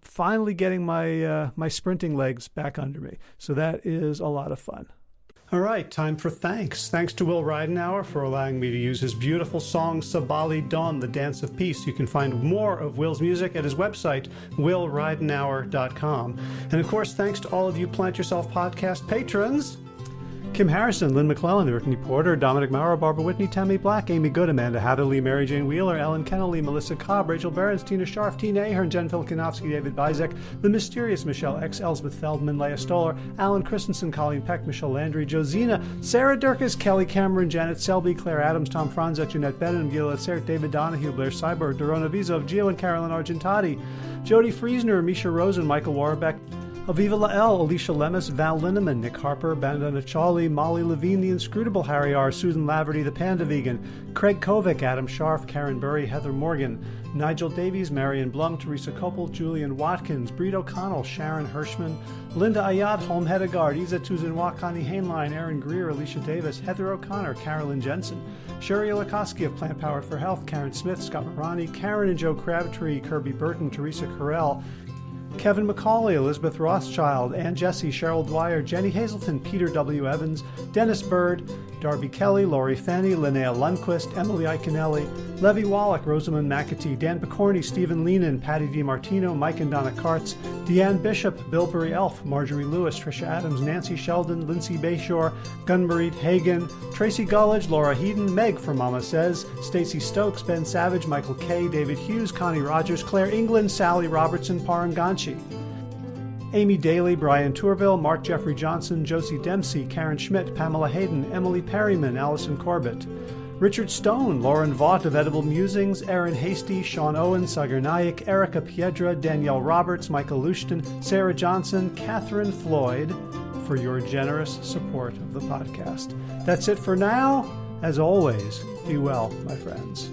finally getting my sprinting legs back under me. So that is a lot of fun. All right, time for thanks. Thanks to Will Ridenauer for allowing me to use his beautiful song Sabali Dawn, The Dance of Peace. You can find more of Will's music at his website, willridenauer.com. And of course, thanks to all of you Plant Yourself podcast patrons. Kim Harrison, Lynn McClellan, Brittany Porter, Dominic Maurer, Barbara Whitney, Tammy Black, Amy Good, Amanda Hatherley, Mary Jane Wheeler, Ellen Kennelly, Melissa Cobb, Rachel Behrens, Tina Scharf, Tina Ahern, Jen Filkanovsky, David Bizek, The Mysterious Michelle X, Elsbeth Feldman, Leah Stoller, Alan Christensen, Colleen Peck, Michelle Landry, Josina, Sarah Durkis, Kelly Cameron, Janet Selby, Claire Adams, Tom Franzek, Jeanette Bennett, Gila Sert, David Donahue, Blair Cyber, Dorona Vizov, Gio and Carolyn Argentati, Jody Friesner, Misha Rosen, Michael Warbeck, Aviva Lael, Alicia Lemus, Val Linneman, Nick Harper, Bandana Chawley, Molly Levine, The Inscrutable Harry R., Susan Laverty, The Panda Vegan, Craig Kovic, Adam Scharf, Karen Burry, Heather Morgan, Nigel Davies, Marion Blum, Teresa Koppel, Julian Watkins, Breed O'Connell, Sharon Hirschman, Linda Ayat, Holm Hedegaard, Isa Tuzinwa, Connie Hainline, Aaron Greer, Alicia Davis, Heather O'Connor, Carolyn Jensen, Sherry Olakoski of Plant Powered for Health, Karen Smith, Scott Marani, Karen and Joe Crabtree, Kirby Burton, Teresa Carell, Kevin McCauley, Elizabeth Rothschild, Ann Jesse, Cheryl Dwyer, Jenny Hazelton, Peter W. Evans, Dennis Bird, Darby Kelly, Lori Fanny, Linnea Lundquist, Emily Iconelli, Levy Wallach, Rosamund McAtee, Dan Picorni, Stephen Leenan, Patty DiMartino, Mike and Donna Kartz, Deanne Bishop, Bilberry Elf, Marjorie Lewis, Tricia Adams, Nancy Sheldon, Lindsay Bayshore, Gunmarie Hagan, Tracy Gullidge, Laura Heaton, Meg from Mama Says, Stacey Stokes, Ben Savage, Michael Kay, David Hughes, Connie Rogers, Claire England, Sally Robertson, Param Ganchi, Amy Daly, Brian Tourville, Mark Jeffrey Johnson, Josie Dempsey, Karen Schmidt, Pamela Hayden, Emily Perryman, Allison Corbett, Richard Stone, Lauren Vaught of Edible Musings, Erin Hasty, Sean Owen, Sagar Naik, Erica Piedra, Danielle Roberts, Michael Lushton, Sarah Johnson, Catherine Floyd, for your generous support of the podcast. That's it for now. As always, be well, my friends.